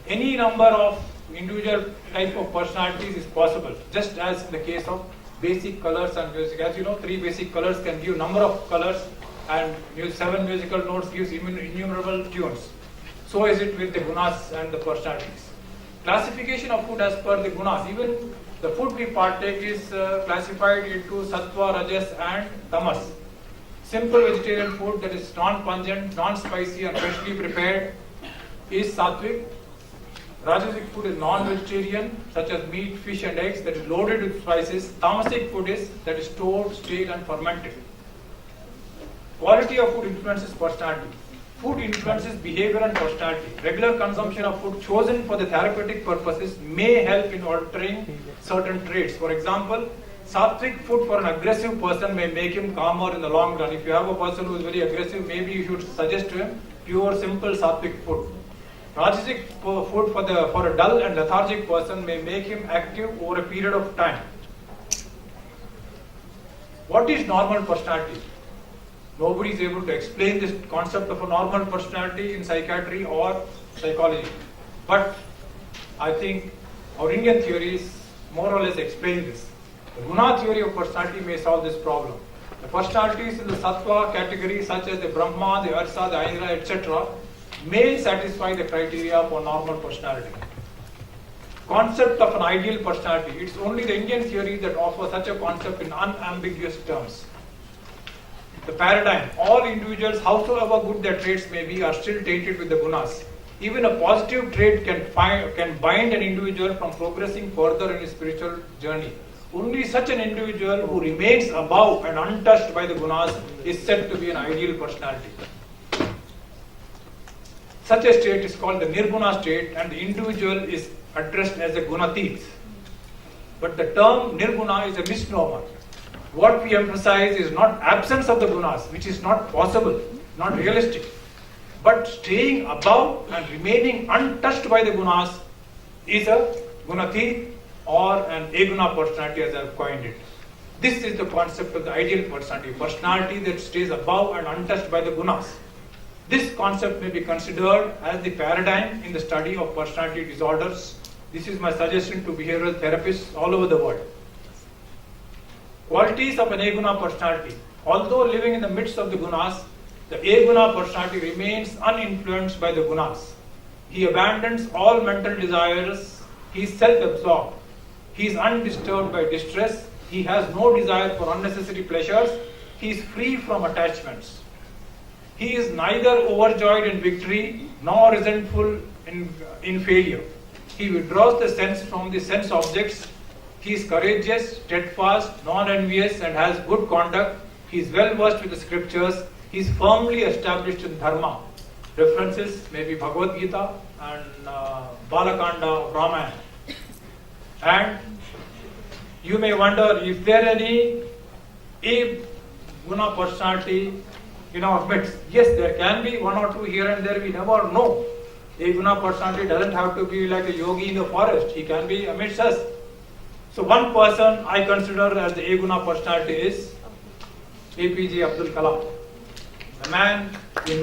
any number of individual type of personalities is possible, just as in the case of basic colors and music. As you know, 3 basic colors can give number of colors, and 7 musical notes gives innumerable tunes. So is it with the gunas and the personalities. Classification of food as per the gunas. Even the food we partake is classified into sattva, rajas and tamas. Simple vegetarian food that is non-pungent, non-spicy and freshly prepared is sattvic. Rajasic food is non-vegetarian, such as meat, fish and eggs, that is loaded with spices. Tamasic food is that is stored, stale and fermented. Quality of food influences personality. Food influences behavior and personality. Regular consumption of food chosen for the therapeutic purposes may help in altering certain traits. For example, sattvic food for an aggressive person may make him calmer in the long run. If you have a person who is very aggressive, maybe you should suggest to him pure, simple sattvic food. Rajasic food for a dull and lethargic person may make him active over a period of time. What is normal personality? Nobody is able to explain this concept of a normal personality in psychiatry or psychology. But I think our Indian theories more or less explain this. The Guna theory of personality may solve this problem. The personalities in the Sattva category, such as the Brahma, the Arsa, the Aindra, etc., may satisfy the criteria for normal personality. Concept of an ideal personality. It's only the Indian theory that offers such a concept in unambiguous terms. The paradigm. All individuals, howsoever good their traits may be, are still tainted with the gunas. Even a positive trait can bind an individual from progressing further in his spiritual journey. Only such an individual who remains above and untouched by the gunas is said to be an ideal personality. Such a state is called the nirguna state, and the individual is addressed as a gunatit. But the term nirguna is a misnomer. What we emphasize is not absence of the gunas, which is not possible, not realistic, but staying above and remaining untouched by the gunas is a gunatit or an aguna personality, as I have coined it. This is the concept of the ideal personality, personality that stays above and untouched by the gunas. This concept may be considered as the paradigm in the study of personality disorders. This is my suggestion to behavioral therapists all over the world. Qualities of an aguna personality. Although living in the midst of the gunas, the aguna personality remains uninfluenced by the gunas. He abandons all mental desires. He is self-absorbed. He is undisturbed by distress. He has no desire for unnecessary pleasures. He is free from attachments. He is neither overjoyed in victory nor resentful in failure. He withdraws the sense from the sense objects. He is courageous, steadfast, non-envious and has good conduct. He is well versed with the scriptures. He is firmly established in dharma. References may be Bhagavad Gita and Balakanda of Ramayana. And you may wonder if there any guna personality in our midst. Yes, there can be one or two here and there, we never know. A guna personality doesn't have to be like a yogi in the forest. He can be amidst us. So one person I consider as the aguna personality is APJ Abdul Kalam. The man, in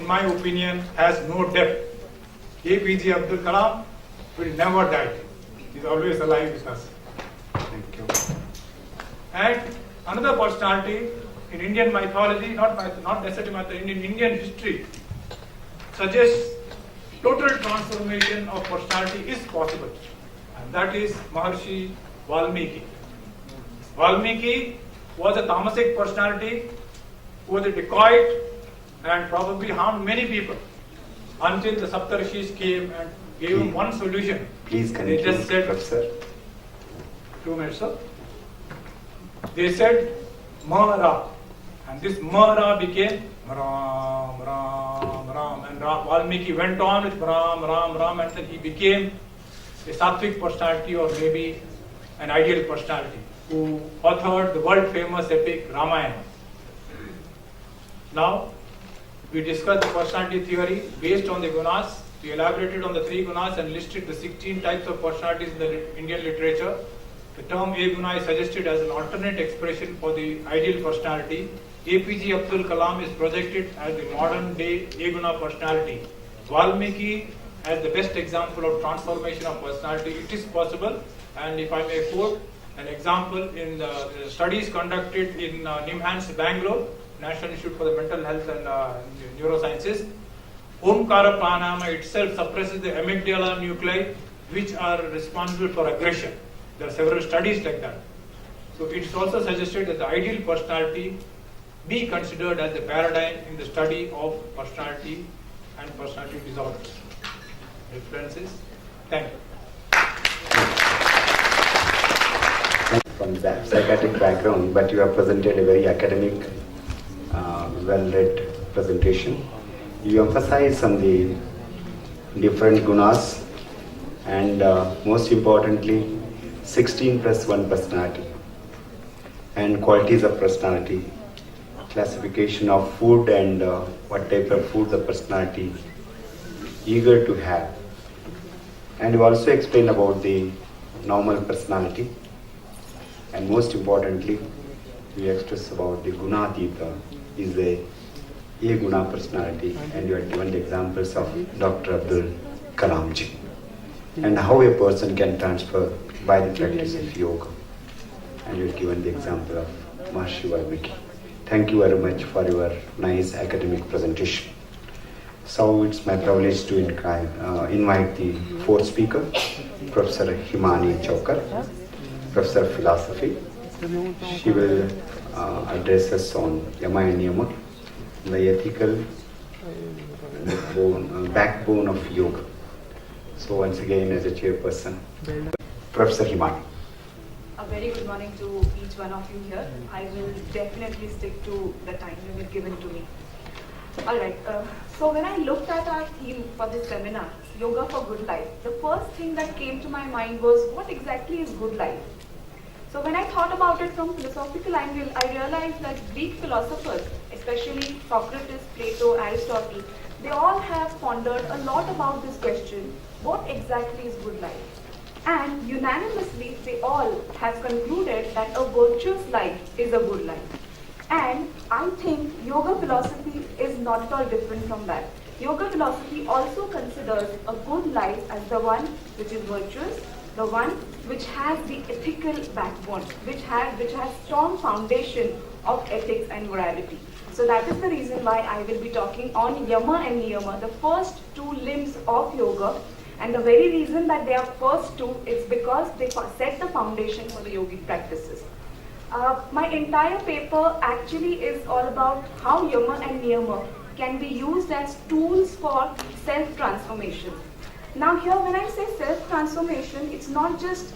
my opinion, has no depth. APJ Abdul Kalam will never die. He is always alive with us. Thank you. And another personality in Indian mythology, not necessarily mythology, in Indian history, suggests total transformation of personality is possible. And that is Maharshi Valmiki. Valmiki was a tamasic personality who was a dacoit and probably harmed many people until the Saptarshis came and gave him one solution. Please They continue, just said, Professor. 2 minutes, sir. They said Mara, and this Mara became Ram, Ram, Ram, and Valmiki went on with Ram, Ram, Ram, and then he became a sattvic personality, or maybe an ideal personality, who authored the world famous epic Ramayana. Now, we discussed the personality theory based on the gunas. We elaborated on the 3 gunas and listed the 16 types of personalities in the Indian literature. The term A-guna is suggested as an alternate expression for the ideal personality. APJ Abdul Kalam is projected as the modern day A-guna personality. Valmiki as the best example of transformation of personality. It is possible, and if I may quote an example in the studies conducted in NIMHANS, Bangalore, National Institute for the Mental Health and Neurosciences, Omkara Pranayama itself suppresses the amygdala nuclei, which are responsible for aggression. There are several studies like that. So it is also suggested that the ideal personality be considered as the paradigm in the study of personality and personality disorders. References? Thank you. From the psychiatric background, but you have presented a very academic, well-read presentation. You emphasize on the different gunas and most importantly 16 plus 1 personality and qualities of personality, classification of food and what type of food the personality eager to have. And you also explain about the normal personality, and most importantly you express about the Gunatita is a guna personality, and you have given the examples of Dr. Abdul Kalamji and how a person can transfer by the practice of yoga, and you have given the example of Maharishi Valmiki. Thank you very much for your nice academic presentation. So it's my privilege to invite the 4th speaker, Professor Himani Chaukar, Professor of Philosophy. She will address us on Yama and Niyama, the ethical backbone of yoga. So once again, as a chairperson, Professor Himani. A very good morning to each one of you here. I will definitely stick to the time limit given to me. Alright, so when I looked at our theme for this seminar, Yoga for Good Life, the first thing that came to my mind was, what exactly is good life? So when I thought about it from philosophical angle, I realized that Greek philosophers, especially Socrates, Plato, Aristotle, they all have pondered a lot about this question, what exactly is good life? And unanimously, they all have concluded that a virtuous life is a good life. And I think yoga philosophy is not at all different from that. Yoga philosophy also considers a good life as the one which is virtuous, the one which has the ethical backbone, which has strong foundation of ethics and morality. So that is the reason why I will be talking on Yama and Niyama, the first 2 limbs of yoga. And the very reason that they are first 2 is because they set the foundation for the yogic practices. My entire paper actually is all about how Yama and Niyama can be used as tools for self-transformation. Now here when I say self-transformation, it's not just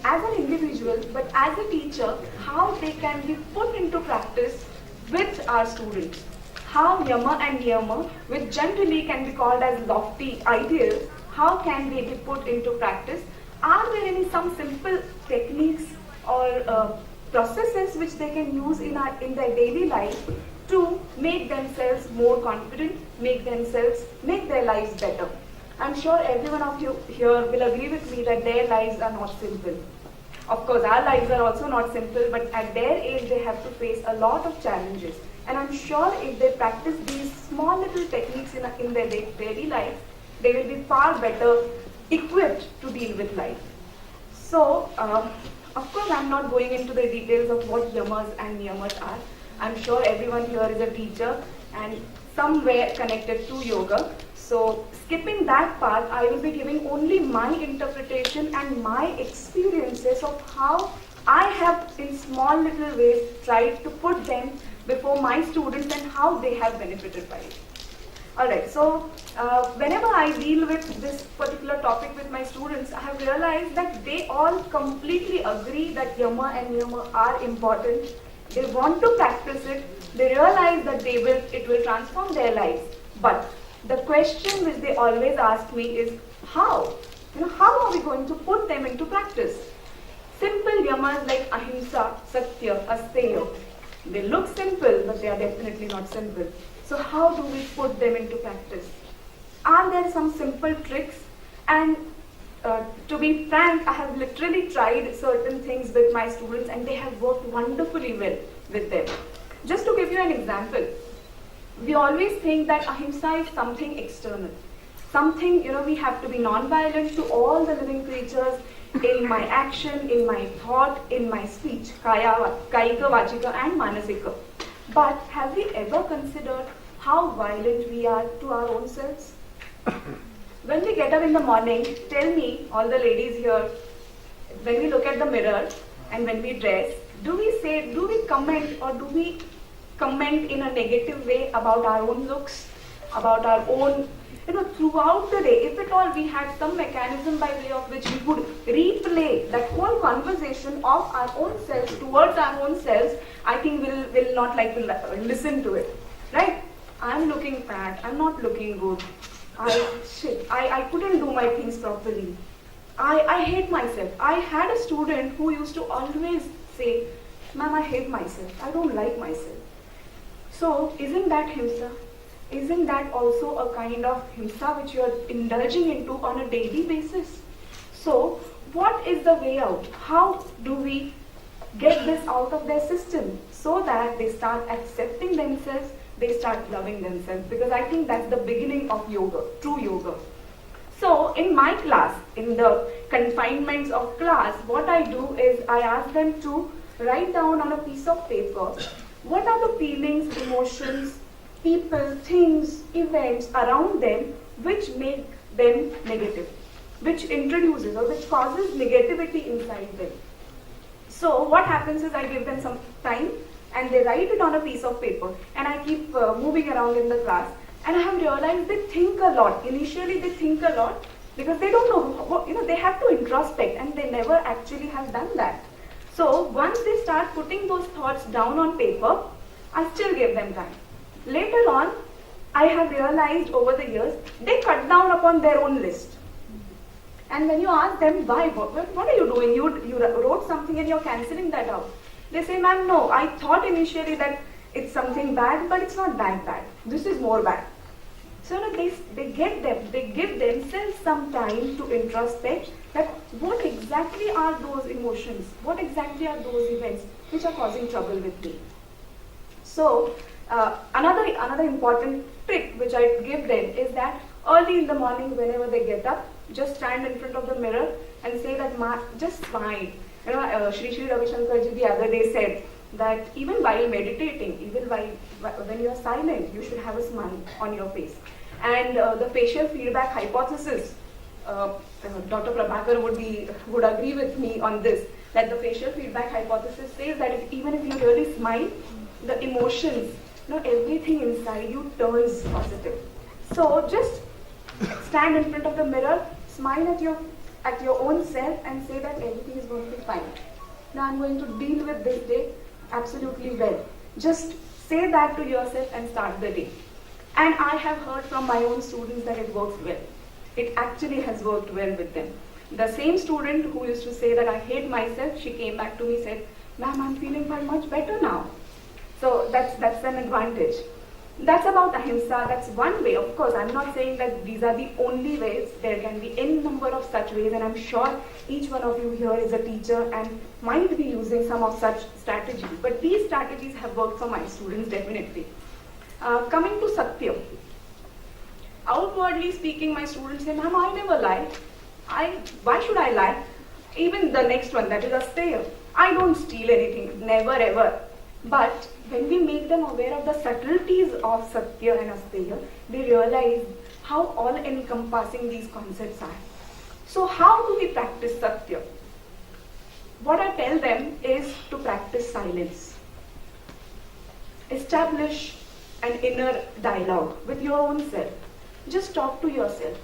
as an individual, but as a teacher, how they can be put into practice with our students. How Yama and Niyama, which generally can be called as lofty ideals, how can they be put into practice? Are there any some simple techniques or processes which they can use in their daily life to make themselves more confident, make their lives better? I'm sure every one of you here will agree with me that their lives are not simple. Of course, our lives are also not simple, but at their age they have to face a lot of challenges. And I'm sure if they practice these small little techniques in their daily life, they will be far better equipped to deal with life. So, of course, I'm not going into the details of what yamas and niyamas are. I'm sure everyone here is a teacher and somewhere connected to yoga. So, skipping that part, I will be giving only my interpretation and my experiences of how I have, in small little ways, tried to put them before my students and how they have benefited by it. Alright, so whenever I deal with this particular topic with my students, I have realized that they all completely agree that Yama and Niyama are important. They want to practice it. They realize that it will transform their lives. But the question which they always ask me is how? How are we going to put them into practice? Simple yamas like ahimsa, satya, asteya. They look simple, but they are definitely not simple. So how do we put them into practice? Are there some simple tricks? And to be frank, I have literally tried certain things with my students and they have worked wonderfully well with them. Just to give you an example, we always think that ahimsa is something external. Something, we have to be non-violent to all the living creatures in my action, in my thought, in my speech, kaika, vachika and manasika. But have we ever considered how violent we are to our own selves? When we get up in the morning, tell me, all the ladies here, when we look at the mirror and when we dress, do we comment or do we comment in a negative way about our own looks, about our own, throughout the day, if at all we had some mechanism by way of which we could replay that whole conversation of our own selves towards our own selves, I think we'll not like to listen to it, right? I'm looking fat, I'm not looking good, I couldn't do my things properly, I hate myself. I had a student who used to always say, ma'am, I hate myself, I don't like myself. So isn't that himsa? Isn't that also a kind of himsa which you are indulging into on a daily basis? So what is the way out? How do we get this out of their system so that they start accepting themselves, they start loving themselves? Because I think that's the beginning of yoga, true yoga. So in my class, in the confinements of class, what I do is I ask them to write down on a piece of paper what are the feelings, emotions, people, things, events around them which make them negative, which introduces or which causes negativity inside them. So what happens is I give them some time and they write it on a piece of paper and I keep moving around in the class, and I have realized they think a lot. Initially they think a lot because they don't know, they have to introspect and they never actually have done that. So once they start putting those thoughts down on paper, I still give them time. Later on, I have realized over the years, they cut down upon their own list. And when you ask them, why, what are you doing? You wrote something and you're cancelling that out. They say, ma'am, no, I thought initially that it's something bad, but it's not that bad. This is more bad. So they give themselves some time to introspect that what exactly are those emotions, what exactly are those events which are causing trouble with me. So another important trick which I give them is that early in the morning, whenever they get up, just stand in front of the mirror and say that, just smile. Sri Ravi Shankar ji the other day said that even while meditating, even when you are silent, you should have a smile on your face. And the facial feedback hypothesis, Dr. Prabhakar would agree with me on this, that the facial feedback hypothesis says that even if you really smile, the emotions, everything inside you turns positive. So just stand in front of the mirror, smile at your own self and say that everything is going to be fine. Now I'm going to deal with this day absolutely well. Just say that to yourself and start the day. And I have heard from my own students that it works well. It actually has worked well with them. The same student who used to say that I hate myself, she came back to me and said, ma'am, I'm feeling much better now. So that's an advantage. That's about ahimsa, that's one way. Of course, I'm not saying that these are the only ways. There can be any number of such ways, and I'm sure each one of you here is a teacher and might be using some of such strategies. But these strategies have worked for my students definitely. Coming to Satya. Outwardly speaking, my students say, ma'am, I never lie. Why should I lie? Even the next one, that is Asteya. I don't steal anything, never ever. But when we make them aware of the subtleties of Satya and Asteya, they realize how all-encompassing these concepts are. So how do we practice Satya? What I tell them is to practice silence. Establish an inner dialogue with your own self. Just talk to yourself.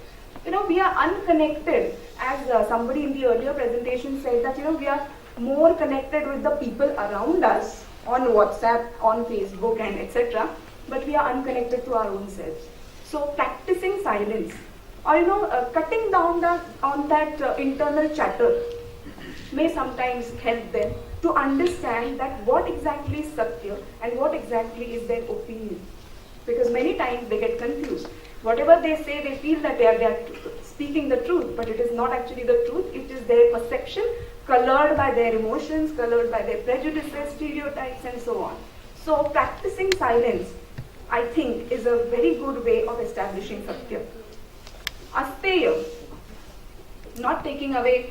We are unconnected, as somebody in the earlier presentation said that, we are more connected with the people around us on WhatsApp, on Facebook and etc. But we are unconnected to our own selves. So practicing silence or, cutting down on that internal chatter may sometimes help them to understand that what exactly is Satya and what exactly is their opinion. Because many times they get confused. Whatever they say, they feel that they are speaking the truth, but it is not actually the truth. It is their perception, colored by their emotions, colored by their prejudices, stereotypes, and so on. So practicing silence, I think, is a very good way of establishing Satya. Asteya, not taking away,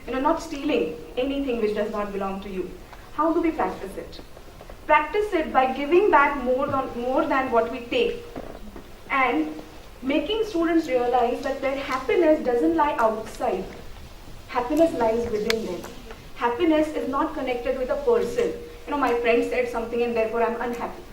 not stealing anything which does not belong to you. How do we practice it? Practice it by giving back more than what we take, and making students realize that their happiness doesn't lie outside. Happiness lies within them. Happiness is not connected with a person. My friend said something and therefore I'm unhappy.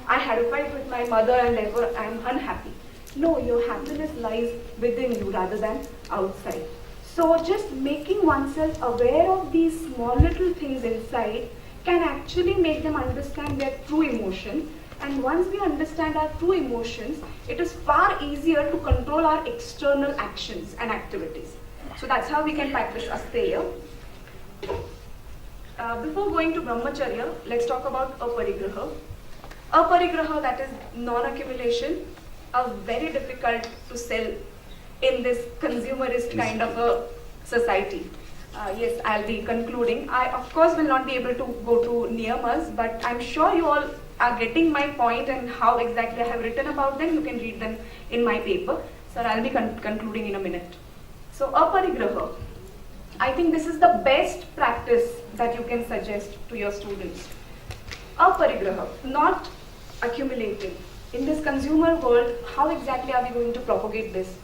I had a fight with my mother and therefore I'm unhappy. No, your happiness lies within you rather than outside. So just making oneself aware of these small little things inside can actually make them understand their true emotions. And once we understand our true emotions, it is far easier to control our external actions and activities. So that's how we can practice Asteya. Before going to Brahmacharya, let's talk about Aparigraha. Aparigraha, that is non-accumulation, are very difficult to sell in this consumerist kind of a society. Yes, I'll be concluding. I, of course, will not be able to go to niyamas, but I'm sure you all are getting my point and how exactly I have written about them. You can read them in my paper. So I'll be concluding in a minute. So Aparigraha, I think this is the best practice that you can suggest to your students. Aparigraha, not accumulating. In this consumer world, how exactly are we going to propagate this?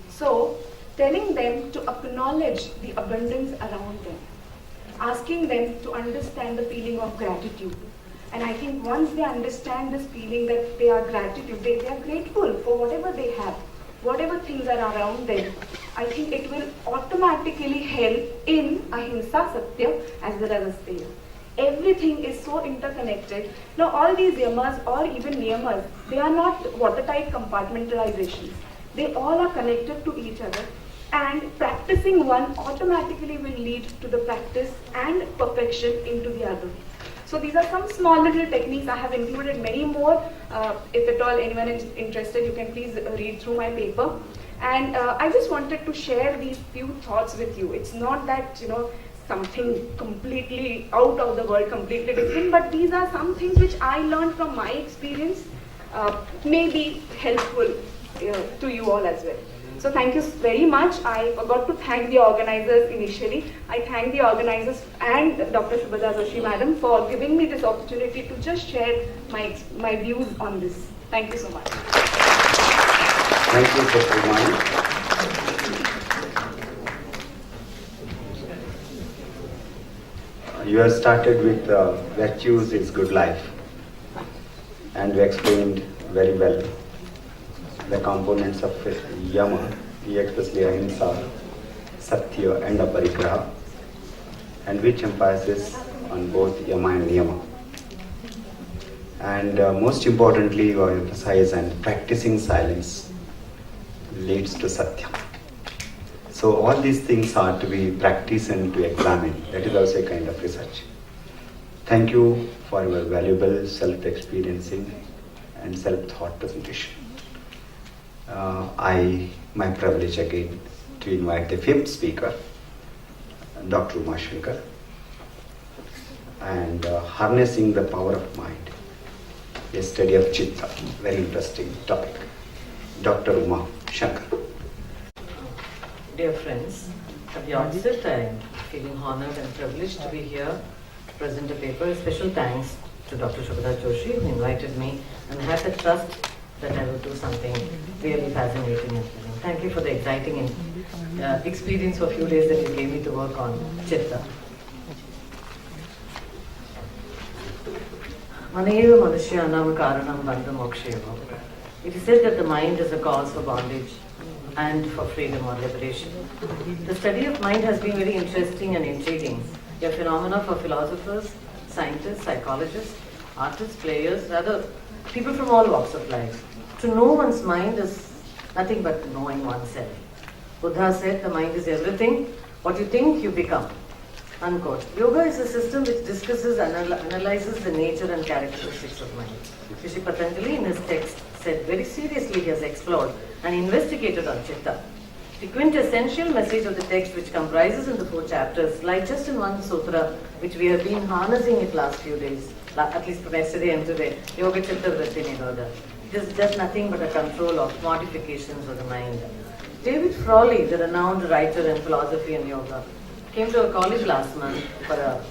So, telling them to acknowledge the abundance around them, asking them to understand the feeling of gratitude. And I think once they understand this feeling that they are they are grateful for whatever they have, whatever things are around them, I think it will automatically help in Ahimsa, Satya as well as Asteya. Everything is so interconnected. Now all these yamas or even niyamas, they are not watertight compartmentalizations. They all are connected to each other, and practicing one automatically will lead to the practice and perfection into the other. So these are some small little techniques. I have included many more. If at all anyone is interested, you can please read through my paper. And I just wanted to share these few thoughts with you. It's not that, something completely out of the world, completely different, but these are some things which I learned from my experience, may be helpful to you all as well. So thank you very much. I forgot to thank the organizers initially. I thank the organizers and Dr. Subhadra Joshi madam for giving me this opportunity to just share my views on this. Thank you so much. Thank you, Dr. Umani. You have started with virtues is good life, and you explained very well the components of yama, especially ahimsa, satya and aparigraha, and which emphasizes on both yama and niyama. And most importantly, you emphasize and practicing silence leads to satya. So all these things are to be practiced and to examine. That is also a kind of research. Thank you for your valuable self-experiencing and self-thought presentation. My privilege again to invite the fifth speaker, Dr. Uma Shankar, and harnessing the power of mind, a study of Chitta, very interesting topic. Dr. Uma Shankar. Dear friends, at the outset I am feeling honored and privileged to be here to present a paper. A special thanks to Dr. Subhadra Joshi who invited me and had the trust that I will do something really fascinating and thrilling. Thank you for the exciting experience for a few days that you gave me to work on Chitta. Maneva Manushyanam Karanam Bandha Mokshayoga. It is said that the mind is a cause for bondage and for freedom or liberation. The study of mind has been very interesting and intriguing, a phenomena for philosophers, scientists, psychologists, artists, players, rather people from all walks of life. To know one's mind is nothing but knowing oneself. Buddha said the mind is everything, what you think you become. Unquote. Yoga is a system which discusses and analyzes the nature and characteristics of mind. Rishi Patanjali in his text said very seriously he has explored and investigated on Chitta. The quintessential message of the text, which comprises in the 4 chapters, lies just in one sutra which we have been harnessing it last few days, at least from yesterday and today, Yoga Chitta Vritti Nirodha. It is just nothing but a control of modifications of the mind. David Frawley, the renowned writer in philosophy and yoga, came to a college last month for a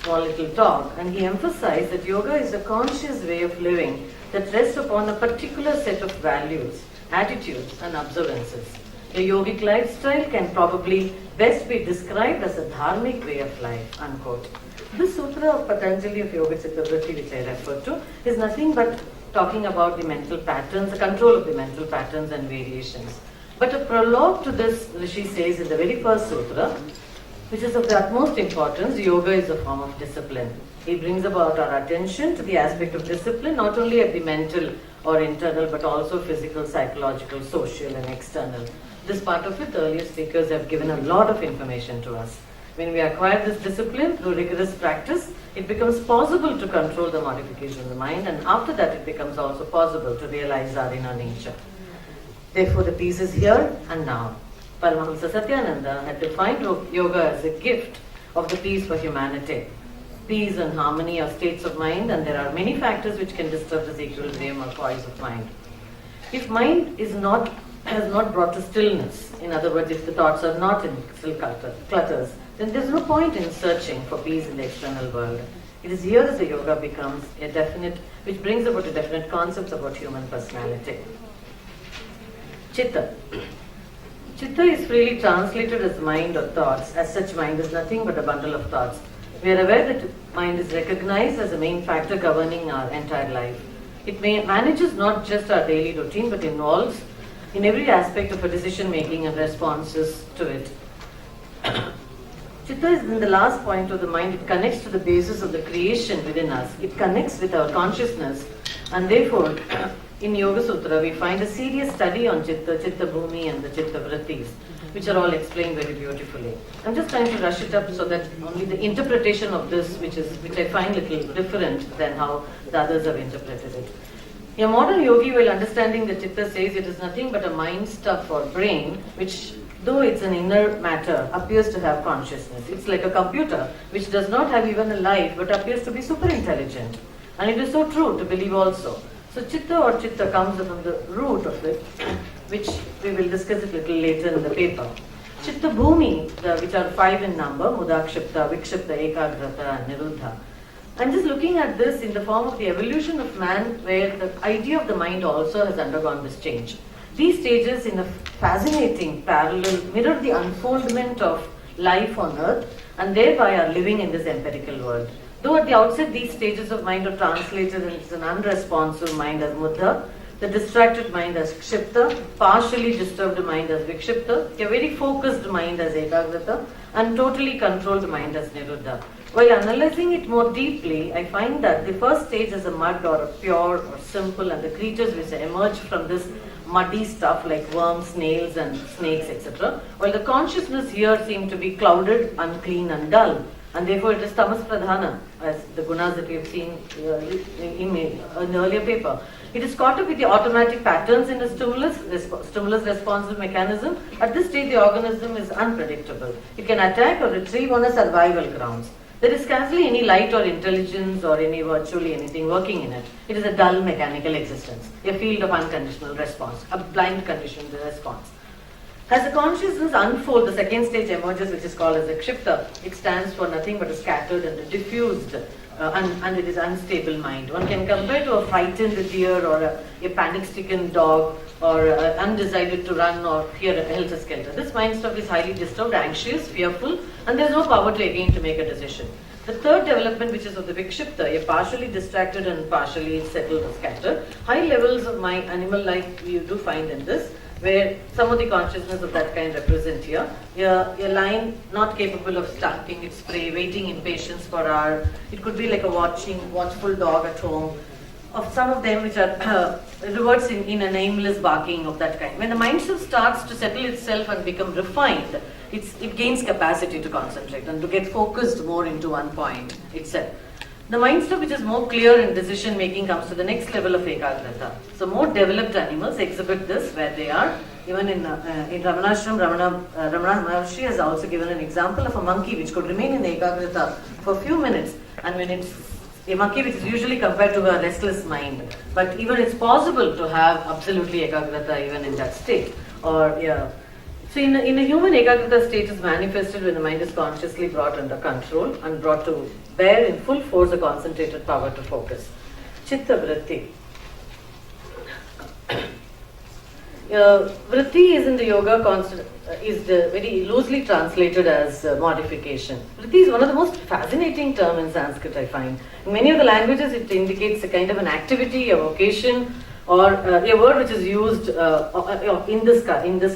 small little talk, and he emphasized that yoga is a conscious way of living that rests upon a particular set of values, attitudes and observances. A yogic lifestyle can probably best be described as a dharmic way of life, unquote. This sutra of Patanjali of Yoga Chitta Vritti, which I referred to, is nothing but talking about the mental patterns, the control of the mental patterns and variations. But a prologue to this, Rishi says in the very first sutra, which is of the utmost importance, yoga is a form of discipline. He brings about our attention to the aspect of discipline, not only at the mental or internal, but also physical, psychological, social and external. This part of it, the earlier speakers have given a lot of information to us. When we acquire this discipline through rigorous practice, it becomes possible to control the modification of the mind, and after that it becomes also possible to realize our inner nature. Therefore, the piece is here and now. Paramahamsa Satyananda had defined yoga as a gift of the peace for humanity. Peace and harmony are states of mind, and there are many factors which can disturb this equilibrium or poise of mind. If mind has not brought to stillness, in other words, if the thoughts are not in still clutters, then there is no point in searching for peace in the external world. It is here that the yoga becomes a definite, which brings about a definite concept about human personality. Chitta. Chitta is freely translated as mind or thoughts. As such, mind is nothing but a bundle of thoughts. We are aware that mind is recognized as a main factor governing our entire life. It manages not just our daily routine, but involves in every aspect of our decision making and responses to it. Chitta is in the last point of the mind. It connects to the basis of the creation within us. It connects with our consciousness, and therefore in Yoga Sutra we find a serious study on Chitta, Chitta Bhumi and the Chitta Vrittis, which are all explained very beautifully. I'm just trying to rush it up so that only the interpretation of this, which I find a little different than how the others have interpreted it. A modern yogi, while understanding the Chitta, says it is nothing but a mind stuff or brain, which, though it's an inner matter, appears to have consciousness. It's like a computer, which does not have even a life, but appears to be super intelligent. And it is so true to believe also. So Chitta or Chitta comes from the root of it, which we will discuss a little later in the paper. Chitta Bhumi, which are 5 in number, Mudakshipta, Vikshipta, Ekagrata and Niruddha. I'm just looking at this in the form of the evolution of man, where the idea of the mind also has undergone this change. These stages, in a fascinating parallel, mirror the unfoldment of life on earth and thereby are living in this empirical world. Though at the outset these stages of mind are translated as an unresponsive mind as Muddha, the distracted mind as Kshipta, partially disturbed mind as Vikshipta, a very focused mind as Ekagrata, and totally controlled mind as Niruddha. While analyzing it more deeply, I find that the first stage is a mud or a pure or simple, and the creatures which emerge from this muddy stuff like worms, snails and snakes, etc. While the consciousness here seem to be clouded, unclean and dull. And therefore it is tamas pradhana, as the gunas that we have seen in the earlier paper. It is caught up with the automatic patterns in the stimulus responsive mechanism. At this stage the organism is unpredictable. It can attack or retrieve on a survival grounds. There is scarcely any light or intelligence or virtually anything working in it. It is a dull mechanical existence, a field of unconditional response, a blind conditioned response. As the consciousness unfolds, the second stage emerges, which is called as a Kshipta. It stands for nothing but a scattered and a diffused and it is unstable mind. One can compare to a frightened deer or a panic-stricken dog or undecided to run or fear a helter-skelter. This mind stuff is highly disturbed, anxious, fearful, and there is no power to again to make a decision. The third development, which is of the Vikshipta, a partially distracted and partially settled or scattered. High levels of my animal life you do find in this, where some of the consciousness of that kind represent here. A lion not capable of stalking its prey, waiting in patience for hours. It could be like a watchful dog at home. Of some of them which are reverts in an aimless barking of that kind. When the mind shift starts to settle itself and become refined, it gains capacity to concentrate and to get focused more into one point itself. The mind shift which is more clear in decision making comes to the next level of ekagrata. So more developed animals exhibit this where they are. Even in Ramanashram, Ramana Maharshi has also given an example of a monkey which could remain in ekagrata for a few minutes, and when it's a monkey which is usually compared to a restless mind, but even it's possible to have absolutely ekagrata even in that state. Or so in a human, ekagrata state is manifested when the mind is consciously brought under control and brought to bear in full force a concentrated power to focus. Chitta vritti. Vritti is in the yoga is very loosely translated as modification. Vritti is one of the most fascinating terms in Sanskrit, I find. In many of the languages, it indicates a kind of an activity, a vocation, or a word which is used in this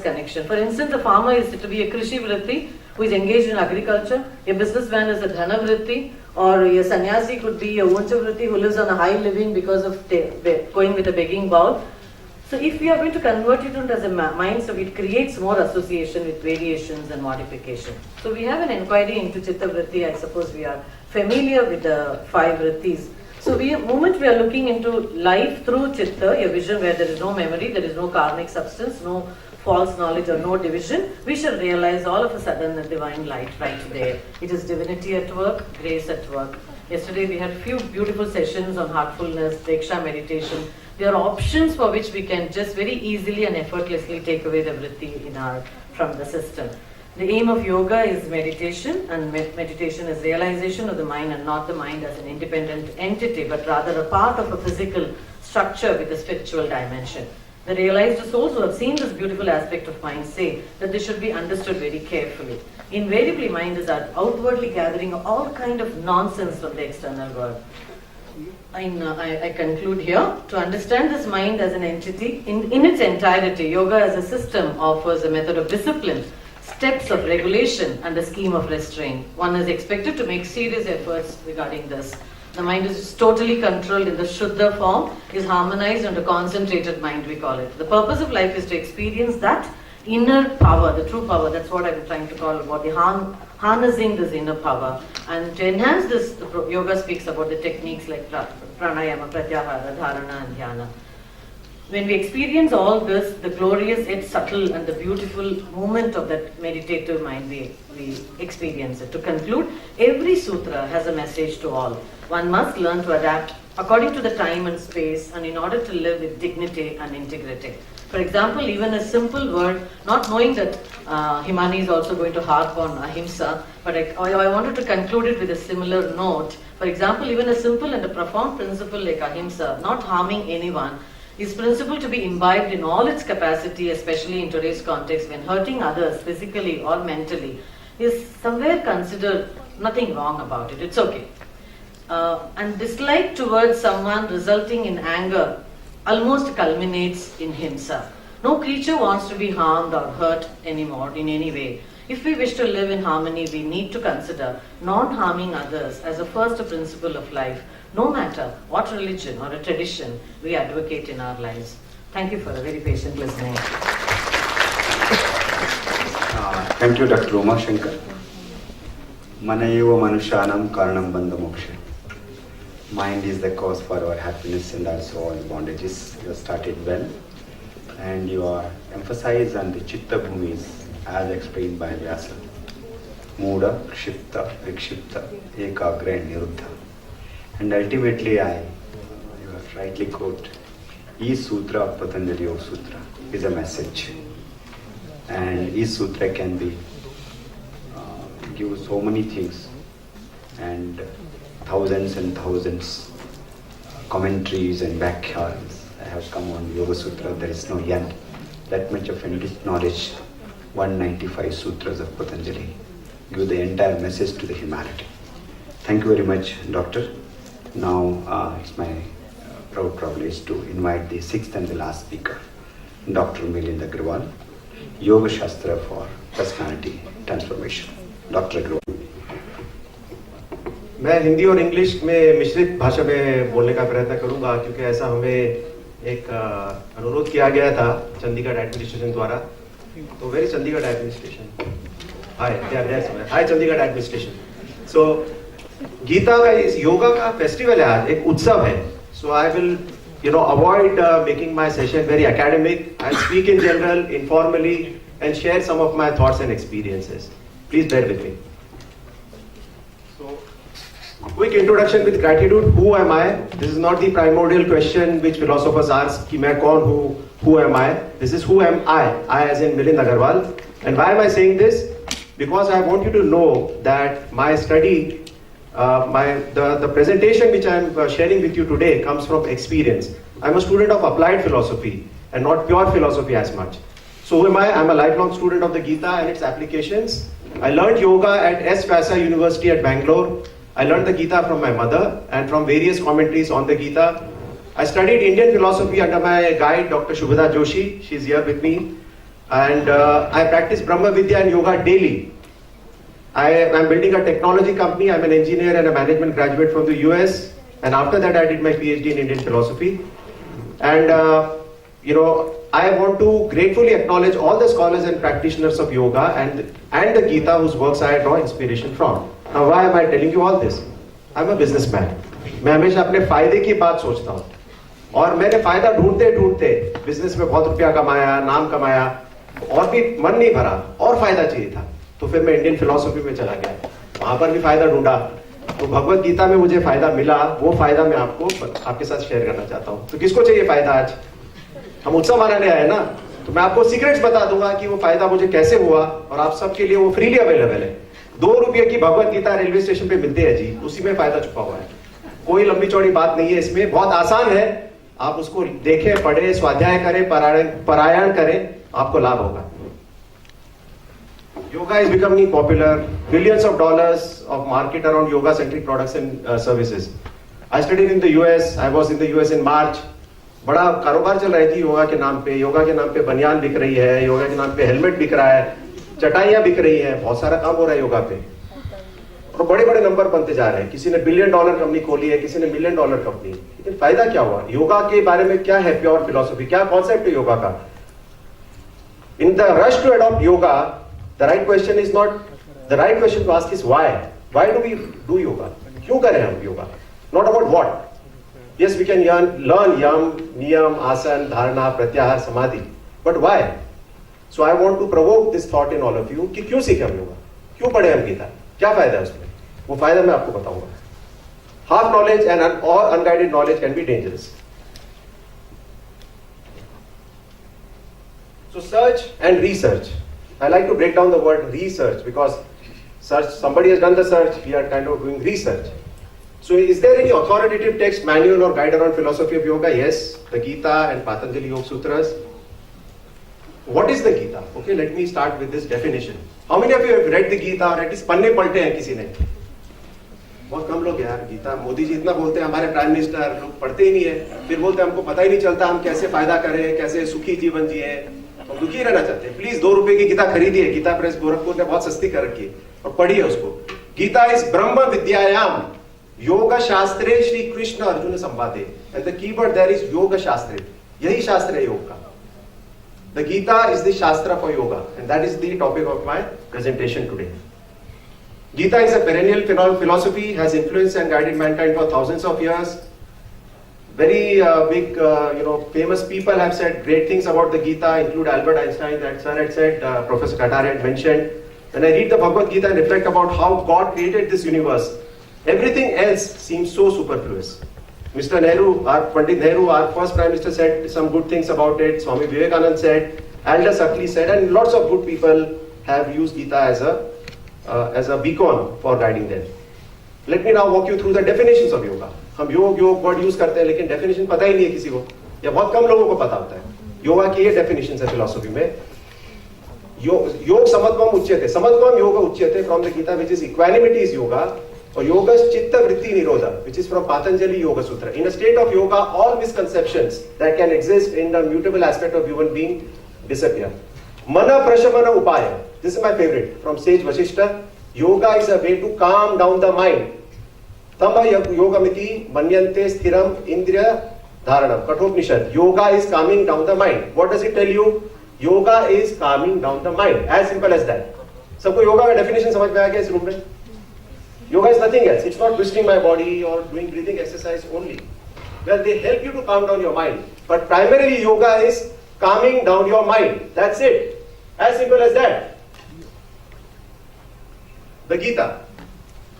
connection. For instance, a farmer is to be a krishi vritti who is engaged in agriculture. A businessman is a dhana vritti, or a sannyasi could be a uncha vritti who lives on a high living because of going with a begging bowl. So if we are going to convert it into as a mind, so it creates more association with variations and modification. So we have an inquiry into Chitta Vritti. I suppose we are familiar with the 5 Vrittis. So moment we are looking into life through Chitta, a vision where there is no memory, there is no karmic substance, no false knowledge or no division, we shall realize all of a sudden the divine light right there. It is divinity at work, grace at work. Yesterday we had a few beautiful sessions on heartfulness, Deksha meditation. There are options for which we can just very easily and effortlessly take away the vritti from the system. The aim of yoga is meditation, and meditation is realization of the mind, and not the mind as an independent entity, but rather a part of a physical structure with a spiritual dimension. The realized souls who have seen this beautiful aspect of mind say that this should be understood very carefully. Invariably, mind is outwardly gathering all kind of nonsense from the external world. I conclude here. To understand this mind as an entity in its entirety, yoga as a system offers a method of discipline, steps of regulation, and a scheme of restraint. One is expected to make serious efforts regarding this. The mind is totally controlled in the Shuddha form, is harmonized and a concentrated mind, we call it. The purpose of life is to experience that inner power, the true power. That's what I'm trying to call about the harnessing this inner power. And to enhance this, the yoga speaks about the techniques like pranayama, pratyahara, dharana, and dhyana. When we experience all this, the glorious yet subtle and the beautiful movement of that meditative mind, we experience it. To conclude, every sutra has a message to all. One must learn to adapt according to the time and space, and in order to live with dignity and integrity. For example, even a simple word, not knowing that Himani is also going to harp on ahimsa, but I wanted to conclude it with a similar note. For example, even a simple and a profound principle like ahimsa, not harming anyone, is principle to be imbibed in all its capacity, especially in today's context when hurting others physically or mentally is somewhere considered nothing wrong about it. It's okay. And dislike towards someone resulting in anger almost culminates in himsa. No creature wants to be harmed or hurt anymore in any way. If we wish to live in harmony, we need to consider non-harming others as a first principle of life, no matter what religion or a tradition we advocate in our lives. Thank you for a very patient listening. Thank you, Dr. Uma Shankar. Manayeva Manushanam Karanam Bandha Moksha. Mind is the cause for our happiness and also all bondages. You have started well, and you are emphasized on the Chitta Bhumis as explained by Vyasa. Muda, Kshipta, Vikshipta, Ekagra and Niruddha. And ultimately, you have rightly quote, E Sutra of Patanjali Yoga Sutra is a message. And E Sutra can be give so many things, and thousands and thousands commentaries and vakyas have come on Yoga Sutra. There is no end. That much of enriched knowledge. 195 sutras of Patanjali give the entire message to the humanity. Thank you very much, Doctor. Now it's my proud privilege to invite the sixth and the last speaker, Dr. Milind Agrawal, Yoga Shastra for Personality Transformation. Dr. Agrawal. मैं हिंदी और English में मिश्रित भाषा में बोलने का प्रयत्न करूंगा क्योंकि ऐसा हमें एक अनुरोध किया गया था चंडीगढ़ एडमिनिस्ट्रेशन द्वारा. तो वेरी चंडीगढ़ एडमिनिस्ट्रेशन, हाय चंडीगढ़ एडमिनिस्ट्रेशन. सो गीता का इस योगा का फेस्टिवल है, आज एक उत्सव है. So I will avoid making my session very academic. I speak in general, informally and share some of my thoughts and experiences. Please bear with me. So, quick introduction with gratitude. Who am I? This is not the primordial question which philosophers ask, ki main kaun hu, who am I? This is who am I as in Milind Agrawal. And why am I saying this? Because I want you to know that my study, the presentation which I am sharing with you today comes from experience. I am a student of applied philosophy and not pure philosophy as much. So who am I? I'm a lifelong student of the Gita and its applications. I learned yoga at S. Vyasa University at Bangalore. I learned the Gita from my mother and from various commentaries on the Gita. I studied Indian philosophy under my guide, Dr. Shubhada Joshi. She's here with me. And I practice Brahma Vidya and yoga daily. I am building a technology company. I'm an engineer and a management graduate from the US. And after that, I did my PhD in Indian philosophy. And, I want to gratefully acknowledge all the scholars and practitioners of yoga and the Gita whose works I draw inspiration from. Now, why am I telling you all this? I'm a businessman. मैं हमेशा अपने फायदे की बात सोचता हूँ और मैंने फायदा ढूंढते ढूंढते बिजनेस में बहुत रुपया कमाया, नाम कमाया और भी मन नहीं भरा और फायदा चाहिए था. तो फिर मैं इंडियन फिलोसफी में चला गया, वहां पर भी फायदा ढूंढा. तो भगवत गीता में मुझे फायदा मिला. वो फायदा मैं आपके साथ शेयर करना चाहता हूँ. तो किसको चाहिए फायदा? आज हम उत्सव मनाने आए ना, तो मैं आपको सीक्रेट्स बता दूंगा कि वो फायदा मुझे कैसे हुआ और आप सबके लिए वो फ्रीली अवेलेबल है. 2 रुपये की भगवत गीता रेलवे स्टेशन पे मिलती है जी, उसी में फायदा छुपा हुआ है. कोई लंबी चौड़ी बात नहीं है इसमें, बहुत आसान है. आप उसको देखें, पढ़ें, स्वाध्याय करें, पारायण करें, आपको लाभ होगा. Yoga is becoming popular. Billions of dollars of market around yoga-centric products and services. I studied in the US. I was in the US in March. बड़ा कारोबार चल रही थी योगा के नाम पे. योगा के नाम पे बनियान बिक रही है, योगा के नाम पे हेलमेट बिक रहा है, चटाइयां बिक रही है, बहुत सारा काम हो रहा है योगा पे. और बड़े बड़े नंबर बनते जा रहे हैं. किसी ने $1 बिलियन कंपनी खोली है, किसी ने $1 मिलियन कंपनी. लेकिन फायदा क्या हुआ? योगा के बारे में क्या है प्योर फिलोसफी, क्या कॉन्सेप्ट है योगा का? In the rush to adopt yoga, the right question is not, the right question to ask is why. Why do we do yoga? क्यों करें हम yoga? Not about what. Yes, we can learn yam, niyam, asan, dharana, pratyahar, samadhi. But why? So I want to provoke this thought in all of you कि क्यों सीखें हम योगा, क्यों पढ़े हम गीता, क्या फायदा है उसमें? वो फायदा मैं आपको बताऊंगा. Half knowledge or unguided knowledge can be dangerous. So search and research. I like to break down the word research because somebody has done the search, we are kind of doing research. So is there any authoritative text, manual or guide around philosophy of yoga? Yes, the Gita and Patanjali Yoga Sutras. What is the Gita? Okay, let me start with this definition. How many of you have read the Gita or at least पन्ने पलटे हैं किसी ने? बहुत कम लोग यार. गीता मोदी जी इतना बोलते हैं, हमारे प्राइम मिनिस्टर, लोग पढ़ते ही नहीं है. फिर बोलते हैं हमको पता ही नहीं चलता हम कैसे फायदा करें, कैसे सुखी जीवन जिए. हम दुखी रहना चाहते हैं. प्लीज 2 रुपए की गीता खरीदिए. गीता प्रेस गोरखपुर ने बहुत सस्ती कर रखी है और पढ़िए उसको. गीता इज ब्रह्म विद्यायाम योग शास्त्रे श्री कृष्ण अर्जुन संवादे. And the keyword there is योग शास्त्रे. यही शास्त्र है योग का. The Gita is the shastra for yoga and that is the topic of my presentation today. Gita is a perennial philosophy, has influenced and guided mankind for thousands of years. Very big, famous people have said great things about the Gita, include Albert Einstein, that sir had said, Professor Katare had mentioned. When I read the Bhagavad Gita and reflect about how God created this universe, everything else seems so superfluous. Mr. Nehru, Pandit Nehru, our first Prime Minister, said some good things about it. Swami Vivekananda said, Aldous Huxley said, and lots of good people have used Gita as a beacon for guiding them. Let me now walk you through the definitions of yoga. हम योग word use करते हैं लेकिन definition पता ही नहीं है किसी को या बहुत कम लोगों को पता होता है. योगा की ये डेफिनेशन है फिलोसफी में. योग समत्वम उच्यते. समत्वम योग उच्यते from the Gita, which is equanimity is yoga. or yoga chitta vritti nirodha, which is from Patanjali Yoga Sutra. In a state of yoga, all misconceptions that can exist in the mutable aspect of human being disappear. Mana prashamana upaya, this is my favorite, from sage Vasishta. Yoga is a way to calm down the mind. Tama yogamiti manyante sthiram indriya dharanam. Kathopanishad. Yoga is calming down the mind. What does it tell you? Yoga is calming down the mind. As simple as that. सबको योगा का definition समझ में आ गया इस room में? Yoga is nothing else. It's not twisting my body or doing breathing exercise only. Well, they help you to calm down your mind. But primarily yoga is calming down your mind. That's it. As simple as that. The Gita.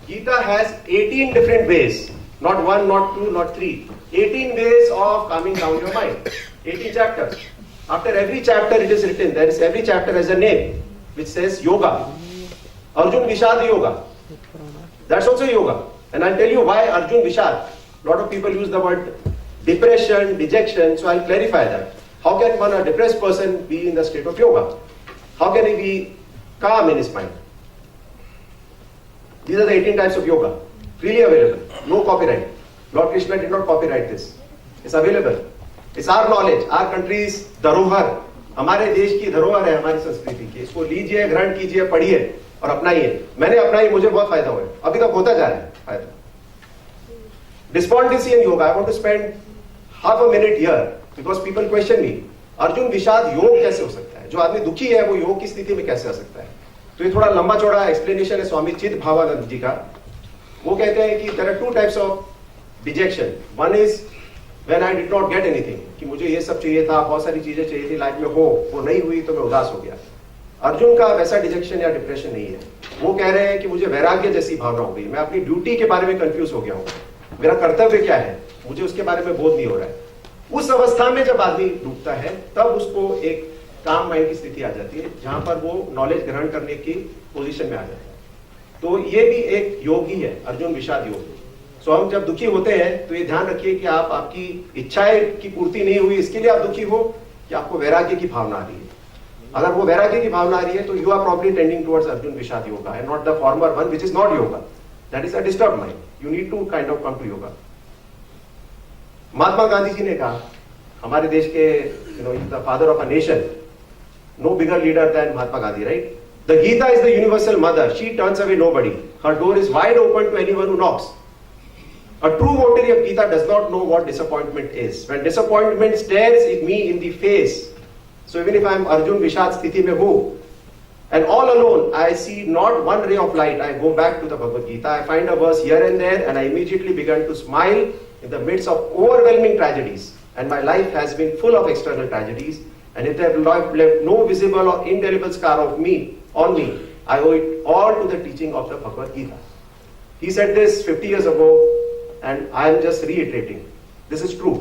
Gita has 18 different ways. Not one, not two, not three. 18 ways of calming down your mind. 18 chapters. After every chapter it is written, every chapter has a name which says yoga. Arjun Vishad Yoga. That's also yoga. And I'll tell you why Arjun Vishad. A lot of people use the word depression, dejection, so I'll clarify that. How can one, a depressed person, be in the state of yoga? How can he be calm in his mind? These are the 18 types of yoga. Freely available. No copyright. Lord Krishna did not copyright this. It's available. It's our knowledge. Our country's dharohar. हमारे देश की धरोहर है हमारी संस्कृति की. इसको लीजिए, ग्रहण कीजिए, पढ़िए और अपनाइए. मैंने अपनाई, मुझे बहुत फायदा हुआ है. अभी तक होता जा रहा है फायदा. Despondency and yoga. I want to spend half a minute here because people question me. Arjun विषाद योग कैसे हो सकता है? जो आदमी दुखी है वो योग की स्थिति में कैसे आ सकता है? तो ये थोड़ा लंबा चौड़ा एक्सप्लेनेशन है स्वामी चिद भावानंद जी का. वो कहते हैं कि there are two types of dejection. One is when I did not get anything, कि मुझे ये सब चाहिए था, बहुत सारी चीजें चाहिए थी लाइफ में, वो नहीं हुई तो मैं उदास हो गया. अर्जुन का वैसा डिजेक्शन या डिप्रेशन नहीं है. वो कह रहे हैं कि मुझे वैराग्य जैसी भावना हो गई, मैं अपनी ड्यूटी के बारे में कंफ्यूज हो गया हूँ, मेरा कर्तव्य क्या है, मुझे उसके बारे में बोध नहीं हो रहा है. उस अवस्था में जब आदमी डूबता है तब उसको एक काम माइंड की स्थिति आ जाती है जहां पर वो नॉलेज ग्रहण करने की पोजीशन में आ जाता है. तो ये भी एक योग ही है, अर्जुन विषाद योग. सो हम जब दुखी होते हैं तो ये ध्यान रखिए कि आप आपकी इच्छाएं की पूर्ति नहीं हुई इसके लिए आप दुखी हो, कि आपको वैराग्य की भावना आ रही है. अगर वो वैराग्य की भावना आ रही है तो you are probably tending towards Arjun Vishad yoga and not the former one which is not yoga. That is a disturb mind. You need to kind of come to yoga. Mahatma Gandhi ji ने कहा, हमारे देश के the father of a nation, no bigger leader than Mahatma Gandhi, right? The Gita is the universal mother. She turns away nobody. Her door is wide open to anyone who knocks. A true votary of Gita does not know what disappointment is. When disappointment stares me in the face, so even if I am Arjun Vishad sthiti mein hu, and all alone I see not one ray of light, I go back to the Bhagavad Gita, I find a verse here and there, and I immediately began to smile in the midst of overwhelming tragedies. And my life has been full of external tragedies, and if I have left no visible or indelible scar of me on me, I owe it all to the teaching of the Bhagavad Gita. He said this 50 years ago. And I am just reiterating. This is true.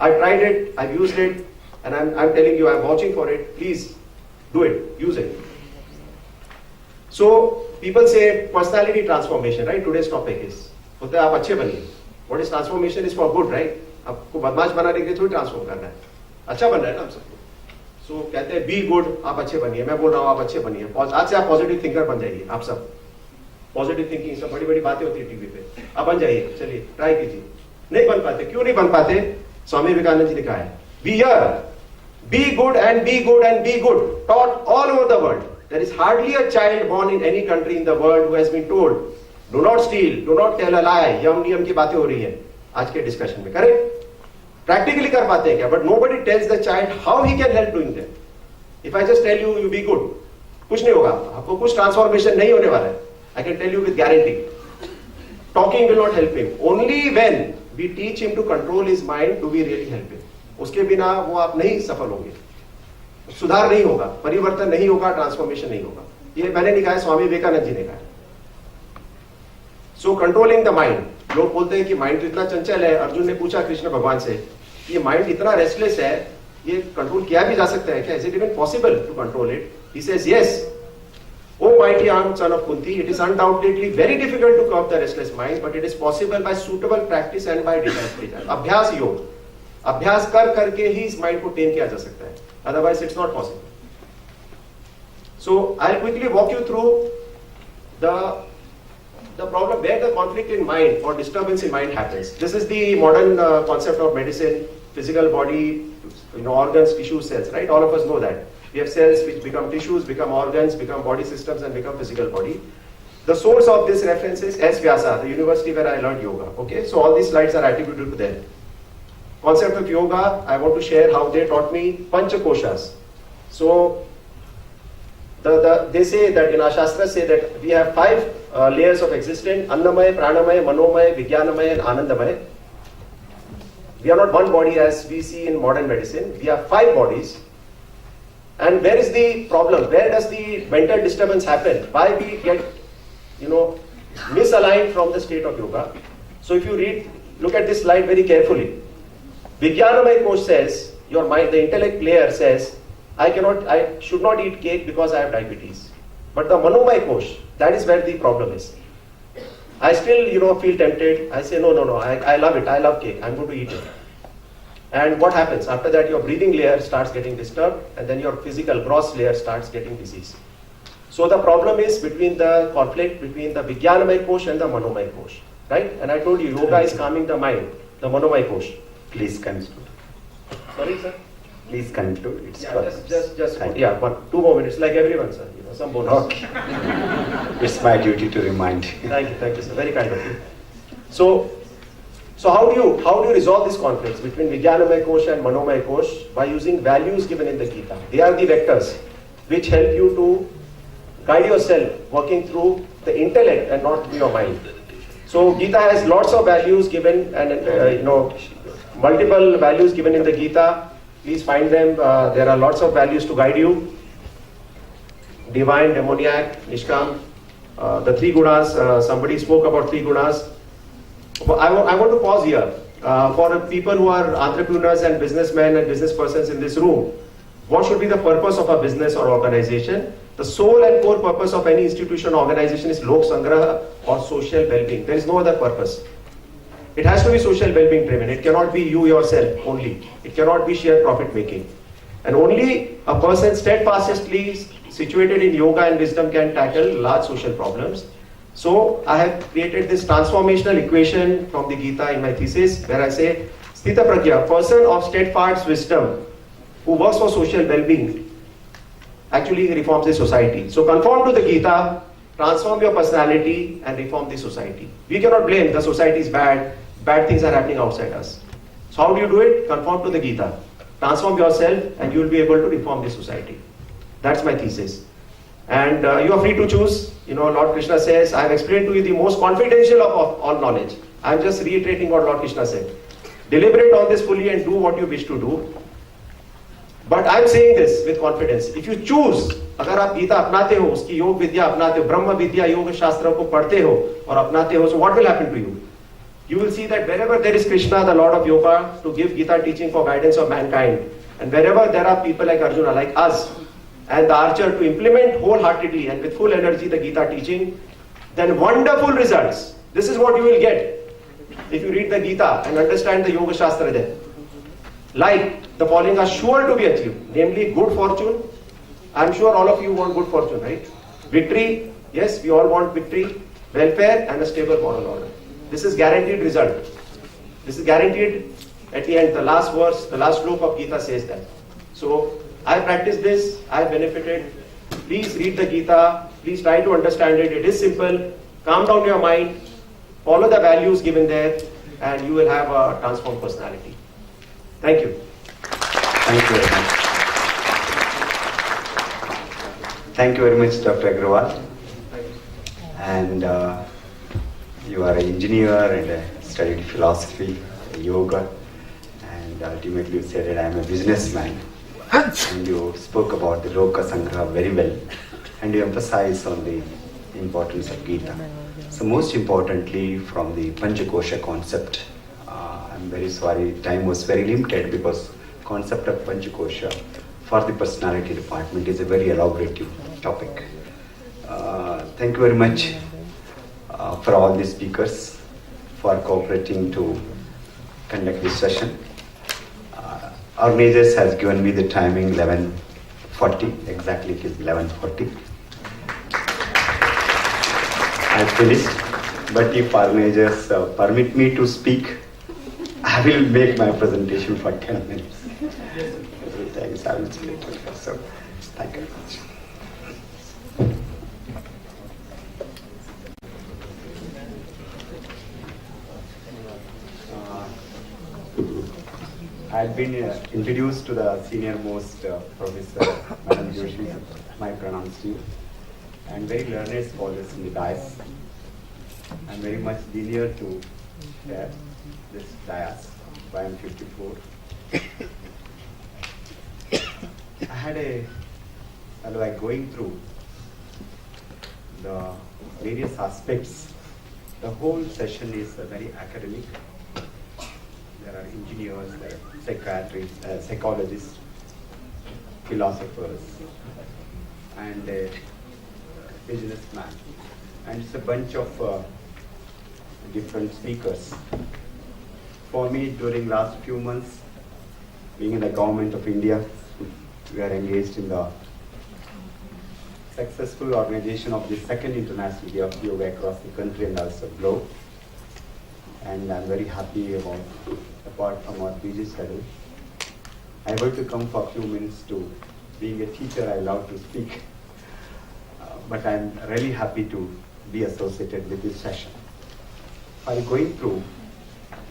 I tried it, I've used it, and I'm telling you, I'm vouching for it. Please do it, use it. So people say personality transformation, right? Today's topic is. होता है आप अच्छे बनिए. What is transformation is for good, right? आपको बदमाश बनाने के लिए थोड़ी ट्रांसफॉर्म करना है. अच्छा बन रहा है ना हम सबको. So कहते हैं be good, आप अच्छे बनिए. मैं बोल रहा हूँ आप अच्छे बनिए. आज से आप पॉजिटिव थिंकर बन जाइए, आप सब. पॉजिटिव थिंकिंग सब बड़ी बड़ी बातें होती है टीवी पे. अब बन जाइए, चलिए ट्राई कीजिए. नहीं बन पाते, क्यों नहीं बन पाते? स्वामी विवेकानंद जी ने कहा है, be here, be good and be good and be good, taught all over the world. There is hardly a child born in any country in the world who has been told do not steal, do not tell a lie. यम नियम की बातें हो रही है आज के discussion में. करेक्ट? प्रैक्टिकली कर पाते हैं क्या? But nobody tells the child how he can help doing that. If I just tell you you be good, कुछ नहीं होगा, आपको कुछ ट्रांसफॉर्मेशन नहीं होने वाला है. I can tell you with guarantee. Talking will not help him. Only when we teach him to control his mind do we really help him. उसके बिना वो आप नहीं सफल होंगे, सुधार नहीं होगा, परिवर्तन नहीं होगा, ट्रांसफॉर्मेशन नहीं होगा. ये मैंने नहीं कहा है, स्वामी विवेकानंद जी ने कहा है. So controlling the mind. लोग बोलते हैं कि माइंड तो इतना चंचल है. अर्जुन ने पूछा कृष्ण भगवान से, ये माइंड इतना रेस्टलेस है, ये कंट्रोल किया भी जा सकता है क्या? Is it even possible to control it? He says yes. O mighty armed son of Kunti, it is undoubtedly very difficult to curb the restless mind, but it is possible by suitable practice and by detachment. अभ्यास योग, अभ्यास कर करके ही इस mind को टेम किया जा सकता है. Otherwise, it's not possible. So I'll quickly walk you through the the problem where the conflict in mind or disturbance in mind happens. This is the modern concept of medicine, physical body, organs, tissue, cells, right? All of us know that. We have cells which become tissues, become organs, become body systems, and become physical body. The source of this reference is S. Vyasa, the university where I learned yoga. Okay, so all these slides are attributed to them. Concept of yoga, I want to share how they taught me Panchakoshas. So they say that in our Shastras say that we have 5 layers of existence: Annamaya, Pranamaya, Manomaya, Vijnanamaya, and Anandamaya. We are not one body as we see in modern medicine. We have 5 bodies. And where is the problem? Where does the mental disturbance happen? Why we get, misaligned from the state of yoga? So if you look at this slide very carefully. Vijnanamaya Kosh says, your mind, the intellect layer says, I should not eat cake because I have diabetes. But the Manomaya Kosh, that is where the problem is. I still, feel tempted. I say, no, I love it. I love cake. I'm going to eat it. And what happens? After that, your breathing layer starts getting disturbed, and then your physical gross layer starts getting disease. So the problem is between the conflict between the Vijnanamaya Kosh and the Manomaya Kosh, right? And I told you, yoga is calming the mind, the Manomaya Kosh. Please conclude. Sorry, sir? Please conclude. It's Just 2 more minutes, like everyone, sir. Some bonus. Okay. It's my duty to remind. Thank you, sir. Very kind of you. So how do you resolve these conflicts between Vijnanamaya Kosh and Manomaya Kosh? By using values given in the Gita. They are the vectors which help you to guide yourself working through the intellect and not your mind. So Gita has lots of values given, and multiple values given in the Gita. Please find them. There are lots of values to guide you. Divine, demoniac, Nishkam, the 3 gunas. Somebody spoke about 3 gunas. I want to pause here. For people who are entrepreneurs and businessmen and business persons in this room, what should be the purpose of a business or organization? The sole and core purpose of any institution or organization is Lok Sangraha or social well-being. There is no other purpose. It has to be social well-being driven. It cannot be you yourself only. It cannot be sheer profit making. And only a person steadfastly situated in yoga and wisdom can tackle large social problems. So I have created this transformational equation from the Gita in my thesis, where I say, Sthita Pragya, person of steadfast wisdom who works for social well-being, actually reforms the society. So conform to the Gita, transform your personality and reform the society. We cannot blame the society is bad things are happening outside us. So how do you do it? Conform to the Gita. Transform yourself and you will be able to reform the society. That's my thesis. And you are free to choose. Lord Krishna says, I have explained to you the most confidential of all knowledge. I am just reiterating what Lord Krishna said. Deliberate on this fully and do what you wish to do. But I am saying this with confidence. If you choose, अगर आप गीता अपनाते हो, उसकी योग विद्या अपनाते हो, ब्रह्म विद्या योग शास्त्रों को पढ़ते हो और अपनाते हो, so what will happen to you? You will see that wherever there is Krishna, the Lord of Yoga, to give Gita teaching for guidance of mankind, and wherever there are people like Arjuna, like us, and the archer to implement wholeheartedly and with full energy the Gita teaching, then wonderful results. This is what you will get if you read the Gita and understand the Yoga Shastra there. Like the following are sure to be achieved, namely good fortune. I am sure all of you want good fortune, right? Victory, yes, we all want victory, welfare, and a stable moral order. This is guaranteed result. This is guaranteed at the end. The last verse, the last sloka of Gita says that. So I practiced this, I benefited. Please read the Gita, please try to understand it. It is simple. Calm down your mind, follow the values given there, and you will have a transformed personality. Thank you. Thank you very much. Thank you very much, Dr. Agrawal. And you are an engineer and studied philosophy, yoga, and ultimately you said that I am a businessman. And you spoke about the Loka Sangraha very well, and you emphasized on the importance of Gita. So most importantly, from the Panchakosha concept, I'm very sorry, time was very limited because concept of Panchakosha for the personality department is a very elaborative topic. Thank you very much for all the speakers for cooperating to conduct this session. Organizers has given me the timing 11:40, exactly it is 11:40. I finished. But if organizers permit me to speak, I will make my presentation for 10 minutes. Thanks, I will speak. So, thank you very much. I've been introduced to the senior most Professor Madam Joshi. My pronouns to you. And very learned scholars in the dais. I'm very much linear to share this dais. I am 54. I had while going through the various aspects, the whole session is very academic. There are engineers, there are psychiatrists, psychologists, philosophers, and businessmen. And it's a bunch of different speakers. For me, during last few months, being in the government of India, we are engaged in the successful organization of the second International Day of Yoga across the country and also globe. And I'm very happy about, apart from our busy schedule, I'm able to come for a few minutes to, being a teacher, I love to speak. But I'm really happy to be associated with this session. While going through,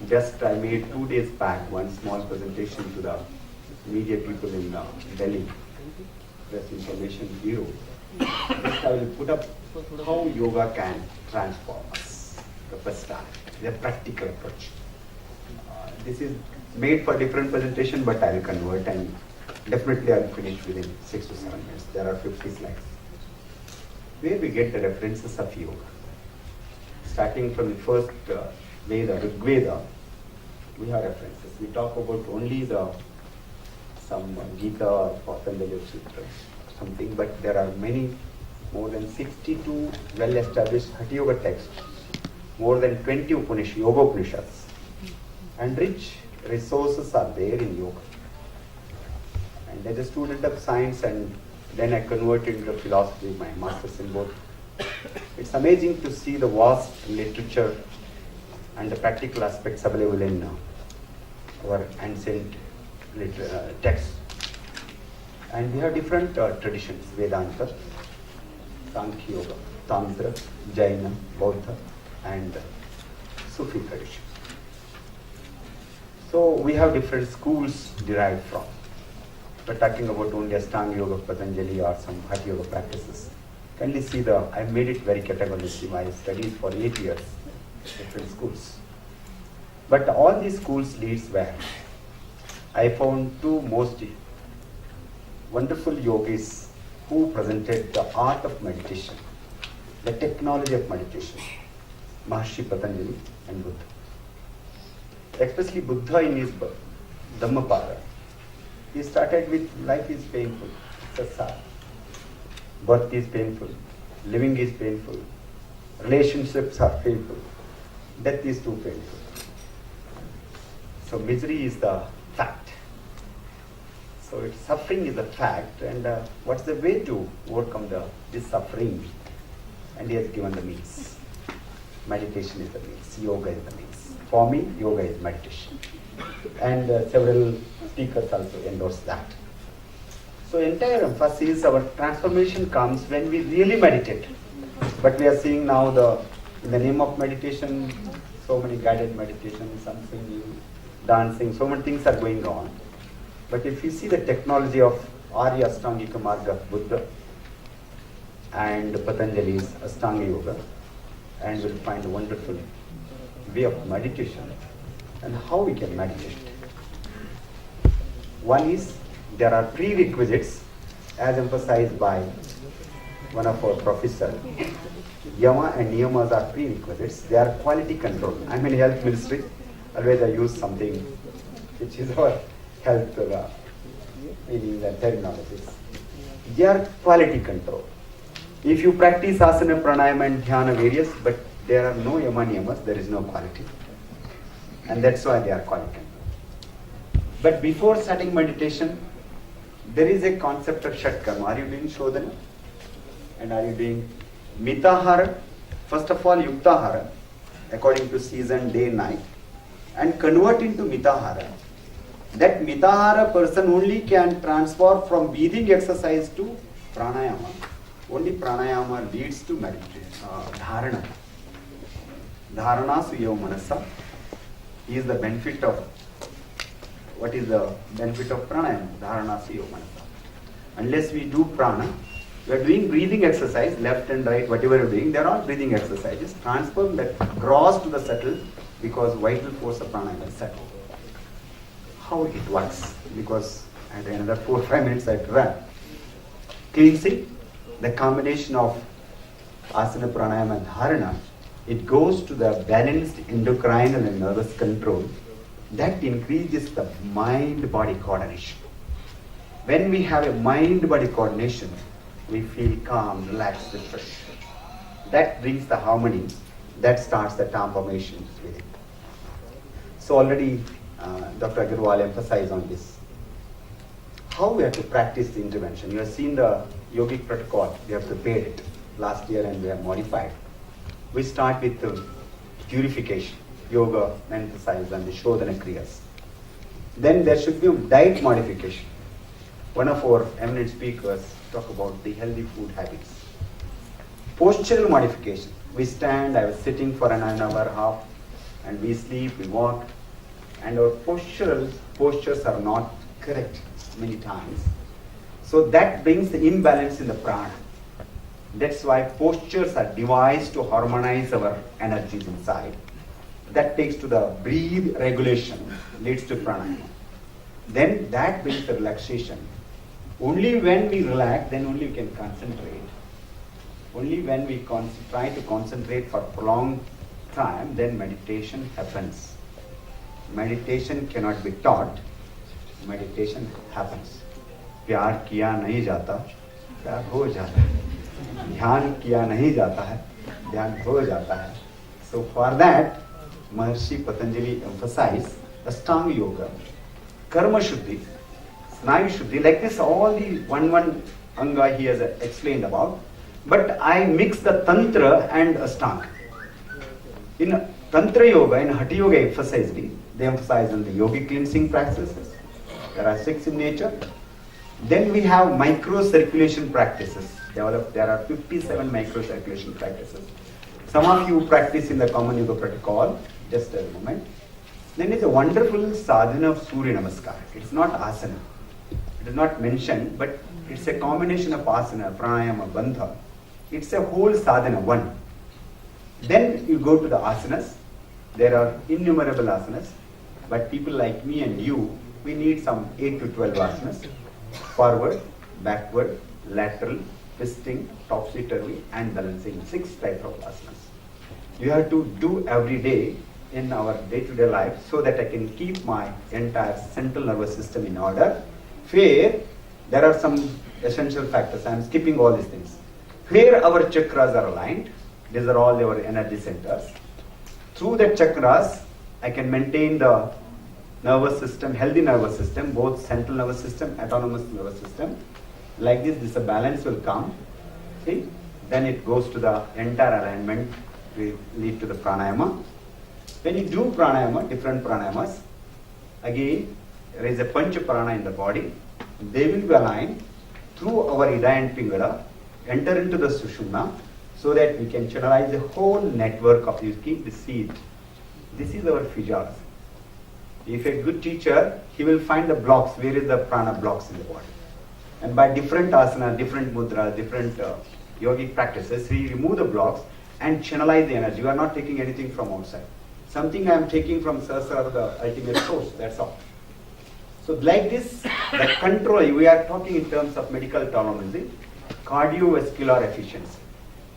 just I made 2 days back one small presentation to the media people in Delhi, Press Information Bureau. Just I will put up how yoga can transform us, the first time, the practical approach. This is made for different presentation, but I will convert and definitely I will finish within 6 to 7 minutes. There are 50 slides. Where we get the references of yoga. Starting from the first Veda, Rig Veda, we have references. We talk about only some Gita or Patanjali Sutra, something, but there are many, more than 62 well-established Hatha Yoga texts, more than 20 Yoga Upanishads, and rich resources are there in yoga. And as a student of science, and then I converted into philosophy, my master's in both. It's amazing to see the vast literature and the practical aspects available in our ancient texts. And we have different traditions, Vedanta, Sankhya Yoga, Tantra, Jaina, Bauddha, and Sufi tradition. So we have different schools derived from. We're talking about only Ashtanga Yoga, Patanjali, or some Hatha Yoga practices. Kindly see I made it very categorically. I studied for 8 years, different schools. But all these schools leads where I found two most wonderful yogis who presented the art of meditation, the technology of meditation, Maharishi Patanjali and Buddha. Especially Buddha in his Dhammapada. He started with life is painful, it's a sad. Birth is painful, living is painful, relationships are painful, death is too painful. So misery is the fact. So suffering is a fact, and what's the way to overcome this suffering? And he has given the means. Meditation is the means, yoga is the means. For me, yoga is meditation. And several speakers also endorse that. So entire emphasis, our transformation comes when we really meditate. But we are seeing now in the name of meditation, so many guided meditations, some singing, dancing, so many things are going on. But if you see the technology of Arya Ashtangika Marga of Buddha and Patanjali's Ashtanga Yoga, and we'll find a wonderful way of meditation and how we can meditate. One is, there are prerequisites as emphasized by one of our professors. Yama and Niyamas are prerequisites. They are quality control. I'm in health ministry. Always I use something which is our health meaning the terminologies. They are quality control. If you practice asana, pranayama and dhyana various, but there are no yama niyamas, there is no quality. And that's why they are quality control. But before starting meditation, there is a concept of Shatkarma. Are you doing Shodhana? And are you doing Mitahara? First of all, Yuktahara. according to season, day, night, and convert into Mitahara. That Mitahara person only can transfer from breathing exercise to pranayama. Only pranayama leads to meditation, dharana. Dharana suyo manasa is the benefit of, what is the benefit of pranayama? Dharana suyo manasa. Unless we do prana, we are doing breathing exercise, left and right, whatever you are doing, they are all breathing exercises. Transform that gross to the subtle, because vital force of pranayama is subtle. How it works? Because I had another 4 or 5 minutes I had to run. Cleansing, the combination of asana, pranayama and dharana, it goes to the balanced endocrine and nervous control. That increases the mind-body coordination. When we have a mind-body coordination, we feel calm, relaxed, refreshed. That brings the harmony. That starts the transformation within. So already Dr. Agarwal emphasized on this. How we have to practice the intervention. You have seen the yogic protocol. We have prepared it last year and we have modified. We start with purification, yoga, exercise, and the Shodhana Kriyas. Then there should be a diet modification. One of our eminent speakers talk about the healthy food habits. Postural modification. We stand, I was sitting for an hour, half, and we sleep, we walk, and our postures are not correct many times. So that brings the imbalance in the prana. That's why postures are devised to harmonize our energies inside. That takes to the breathe regulation, leads to pranayama. Then that brings the relaxation. Only when we relax, then only we can concentrate. Only when we try to concentrate for prolonged time, then meditation happens. Meditation cannot be taught. Meditation happens. प्यार किया नहीं जाता, प्यार हो जाता है. ध्यान किया नहीं जाता है, ध्यान हो जाता है. So for that, Maharishi Patanjali emphasized Ashtanga Yoga, Karma Shuddhi, Snayu Shuddhi, like this, all the one anga he has explained about. But I mix the Tantra and Ashtanga. In Tantra Yoga, in Hatha Yoga they emphasize on the yogic cleansing practices. There are 6 in nature. Then we have micro-circulation practices. There are 57 micro-circulation practices. Some of you practice in the Common Yoga protocol, just a moment. Then it's a wonderful sadhana of Surya Namaskar. It's not asana. It is not mentioned, but it's a combination of asana, pranayama, bandha. It's a whole sadhana, one. Then you go to the asanas. There are innumerable asanas, but people like me and you, we need some 8 to 12 asanas. Forward, backward, lateral, twisting, topsy-turvy, and balancing. 6 types of asanas. You have to do every day in our day-to-day life so that I can keep my entire central nervous system in order. Where there are some essential factors. I am skipping all these things. Where our chakras are aligned, these are all our energy centers. Through the chakras, I can maintain the nervous system, healthy nervous system, both central nervous system, autonomous nervous system. Like this a balance will come. See? Then it goes to the entire alignment, will lead to the pranayama. When you do pranayama, different pranayamas, again, there is a pancha prana in the body. They will be aligned through our Ida and Pingala, enter into the Sushumna, so that we can channelize the whole network of you. Keep the seed. This is our physiology. If a good teacher, he will find the blocks, where is the prana blocks in the body. And by different asana, different mudra, different yogic practices, we remove the blocks and channelize the energy. You are not taking anything from outside. Something I am taking from Sahasrara, the ultimate source, that's all. So like this, the control, we are talking in terms of medical terminology, cardiovascular efficiency.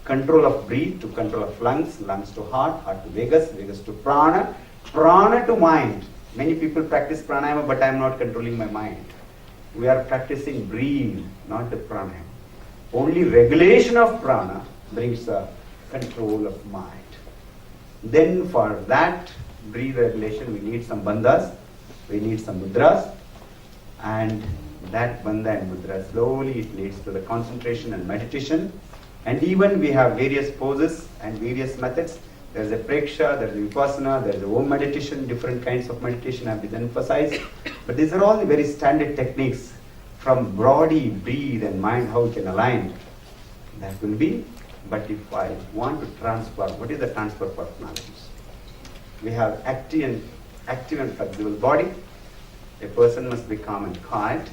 Control of breath to control of lungs, lungs to heart, heart to vagus, vagus to prana, prana to mind. Many people practice pranayama, but I am not controlling my mind. We are practicing breathe, not the pranayama. Only regulation of prana brings the control of mind. Then for that breathe regulation, we need some bandhas, we need some mudras, and that bandha and mudra, slowly it leads to the concentration and meditation. And even we have various poses and various methods. There is a preksha, there is a vipassana, there is a Om meditation, different kinds of meditation have been emphasized. But these are all the very standard techniques from body, breathe and mind, how we can align. That will be. But if I want to transfer, what is the transfer personalities? We have active and flexible body. A person must be calm and quiet.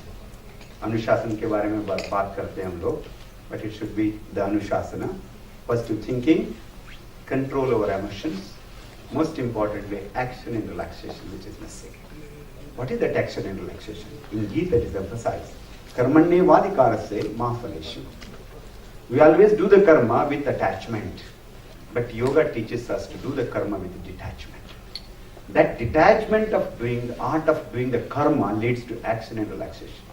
अनुशासन के बारे में बात करते हैं हम लोग, but it should be the अनुशासना. Positive thinking, control over emotions, most importantly action and relaxation, which is missing. What is that action and relaxation? In Gita it is emphasized. Karmanyevadikarasya ma phaleshu. We always do the karma with attachment, but yoga teaches us to do the karma with detachment. That detachment of doing, the art of doing the karma leads to action and relaxation.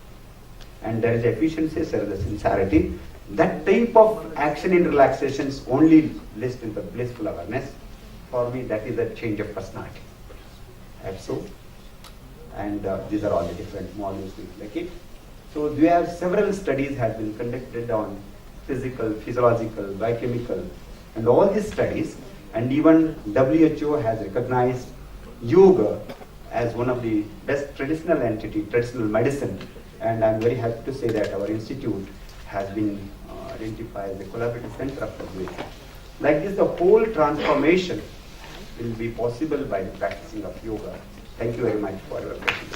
And there is efficiency, there is sincerity. That type of action and relaxations only list in the blissful awareness. For me, that is a change of personality. So, and these are all the different modules we like it. So we have several studies have been conducted on physical, physiological, biochemical, and all these studies, and even WHO has recognized yoga as one of the best traditional entity, traditional medicine, and I'm very happy to say that our institute has been identified as the collaborative center of the yoga. Like this, the whole transformation will be possible by the practicing of yoga. Thank you very much for your attention.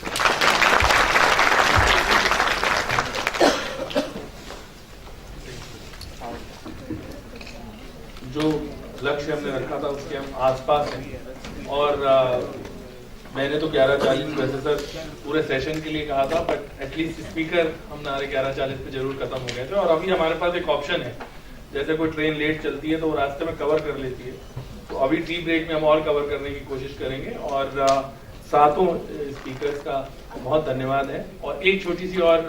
जो लक्ष्य हमने रखा था उसके हम आसपास हैं और मैंने तो 11:40 वैसे सर पूरे सेशन के लिए कहा था, बट एटलीस्ट स्पीकर हम हमारे 11:40 पे जरूर खत्म हो गए थे। और अभी हमारे पास एक ऑप्शन है, जैसे कोई ट्रेन लेट चलती है तो वो रास्ते में कवर कर लेती है, तो अभी टी ब्रेक में हम और कवर करने की कोशिश करेंगे। और सातों स्पीकर्स का बहुत धन्यवाद है। और एक छोटी सी और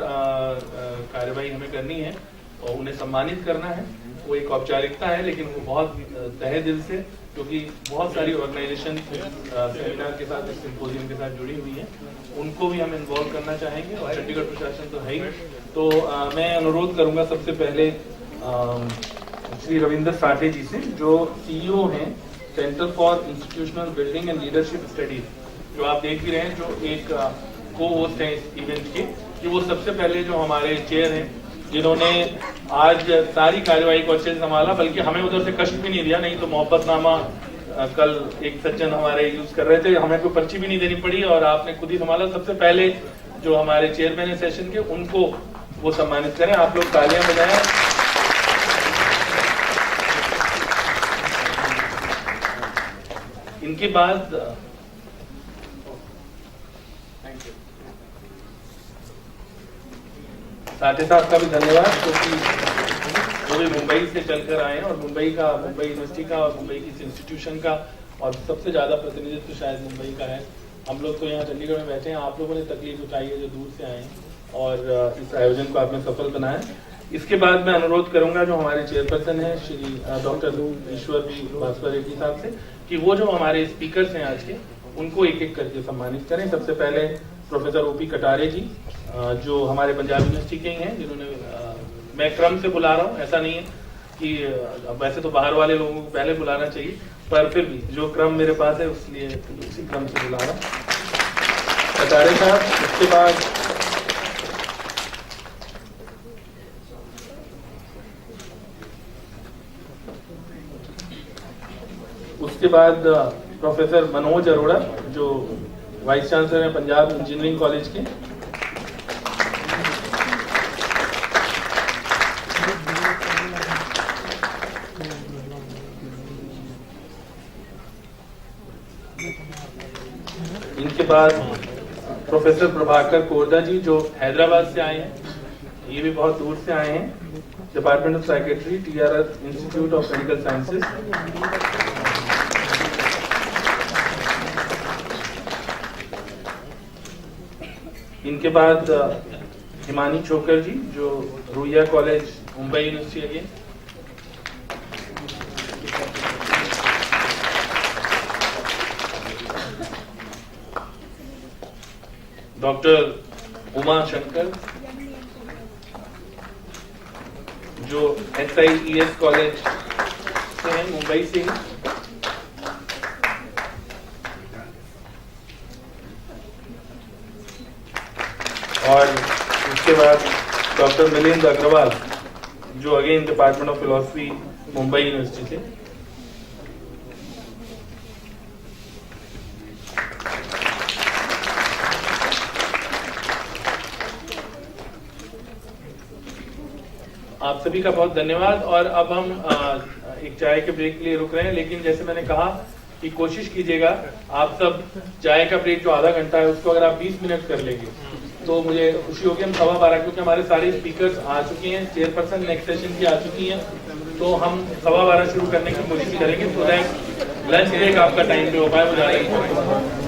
कार्यवाही हमें करनी है और उन्हें सम्मानित करना है। वो एक औपचारिकता है लेकिन वो बहुत तहे दिल से, क्योंकि बहुत सारी ऑर्गेनाइजेशन सेमिनार के साथ, सिंपोजियम के साथ जुड़ी हुई है, उनको भी हम इन्वॉल्व करना चाहेंगे और चंडीगढ़ प्रशासन तो है ही। तो मैं अनुरोध करूंगा सबसे पहले श्री रविंद्र साठे जी से, जो CEO हैं centre for institutional building and leadership studies, जो आप देख भी रहे हैं, जो एक को-होस्ट हैं इस इवेंट के, कि वो सबसे पहले जो हमारे चेयर हैं, जिन्होंने आज सारी कार्यवाही को अच्छे से संभाला, बल्कि हमें उधर से कष्ट भी नहीं दिया। नहीं तो मोहब्बतनामा कल एक सज्जन हमारे यूज कर रहे थे, हमें कोई पर्ची भी नहीं देनी पड़ी और आपने खुद ही संभाला। सबसे पहले जो हमारे चेयरमैन है सेशन के, उनको वो सम्मानित करें। आप लोग तालियां बजाएं। इनके बाद साठे साहब का भी धन्यवाद, क्योंकि वो भी मुंबई से चलकर आए हैं और मुंबई यूनिवर्सिटी का और मुंबई की इंस्टीट्यूशन का, और सबसे ज्यादा प्रतिनिधित्व शायद मुंबई का है। हम लोग तो यहाँ चंडीगढ़ में बैठे हैं, आप लोगों ने तकलीफ उठाई है जो दूर से आए हैं और इस आयोजन को आपने सफल बनाया। इसके बाद मैं अनुरोध करूंगा जो हमारे चेयरपर्सन है श्री डॉक्टर ईश्वर भास्कर रेड्डी साहब से, कि वो जो हमारे स्पीकर्स हैं आज के, उनको एक एक करके सम्मानित करें। सबसे पहले प्रोफेसर OP कटारे जी, जो हमारे पंजाब यूनिवर्सिटी के हैं, जिन्होंने मैं क्रम से बुला रहा हूँ, ऐसा नहीं है कि वैसे तो बाहर वाले लोगों को पहले बुलाना चाहिए, पर फिर भी जो क्रम मेरे पास है उसलिए उसी क्रम से बुला रहा हूँ कटारे साहब। उसके बाद प्रोफेसर मनोज अरोड़ा, जो वाइस चांसलर हैं पंजाब इंजीनियरिंग कॉलेज के। इनके बाद प्रोफेसर प्रभाकर कोरदा जी, जो हैदराबाद से आए हैं, ये भी बहुत दूर से आए हैं, department of psychiatry, TRS institute of medical sciences. इनके बाद हिमानी छोकर जी, जो रुइया कॉलेज मुंबई यूनिवर्सिटी है। डॉक्टर उमा शंकर, जो SIES कॉलेज से हैं, मुंबई से ही। और उसके बाद डॉक्टर मिलिंद अग्रवाल जो again department of philosophy Mumbai university से। आप सभी का बहुत धन्यवाद। और अब हम एक चाय के ब्रेक के लिए रुक रहे हैं, लेकिन जैसे मैंने कहा कि कोशिश कीजिएगा आप सब चाय का ब्रेक जो आधा घंटा है उसको अगर आप 20 मिनट कर लेंगे तो मुझे खुशी होगी। हम 12:15 क्योंकि हमारे सारे स्पीकर्स आ चुके हैं, चेयरपर्सन नेक्स्ट सेशन की आ चुकी हैं, तो हम 12:15 शुरू करने की कोशिश करेंगे सो दैट लंच ब्रेक आपका टाइम पे हो पाए।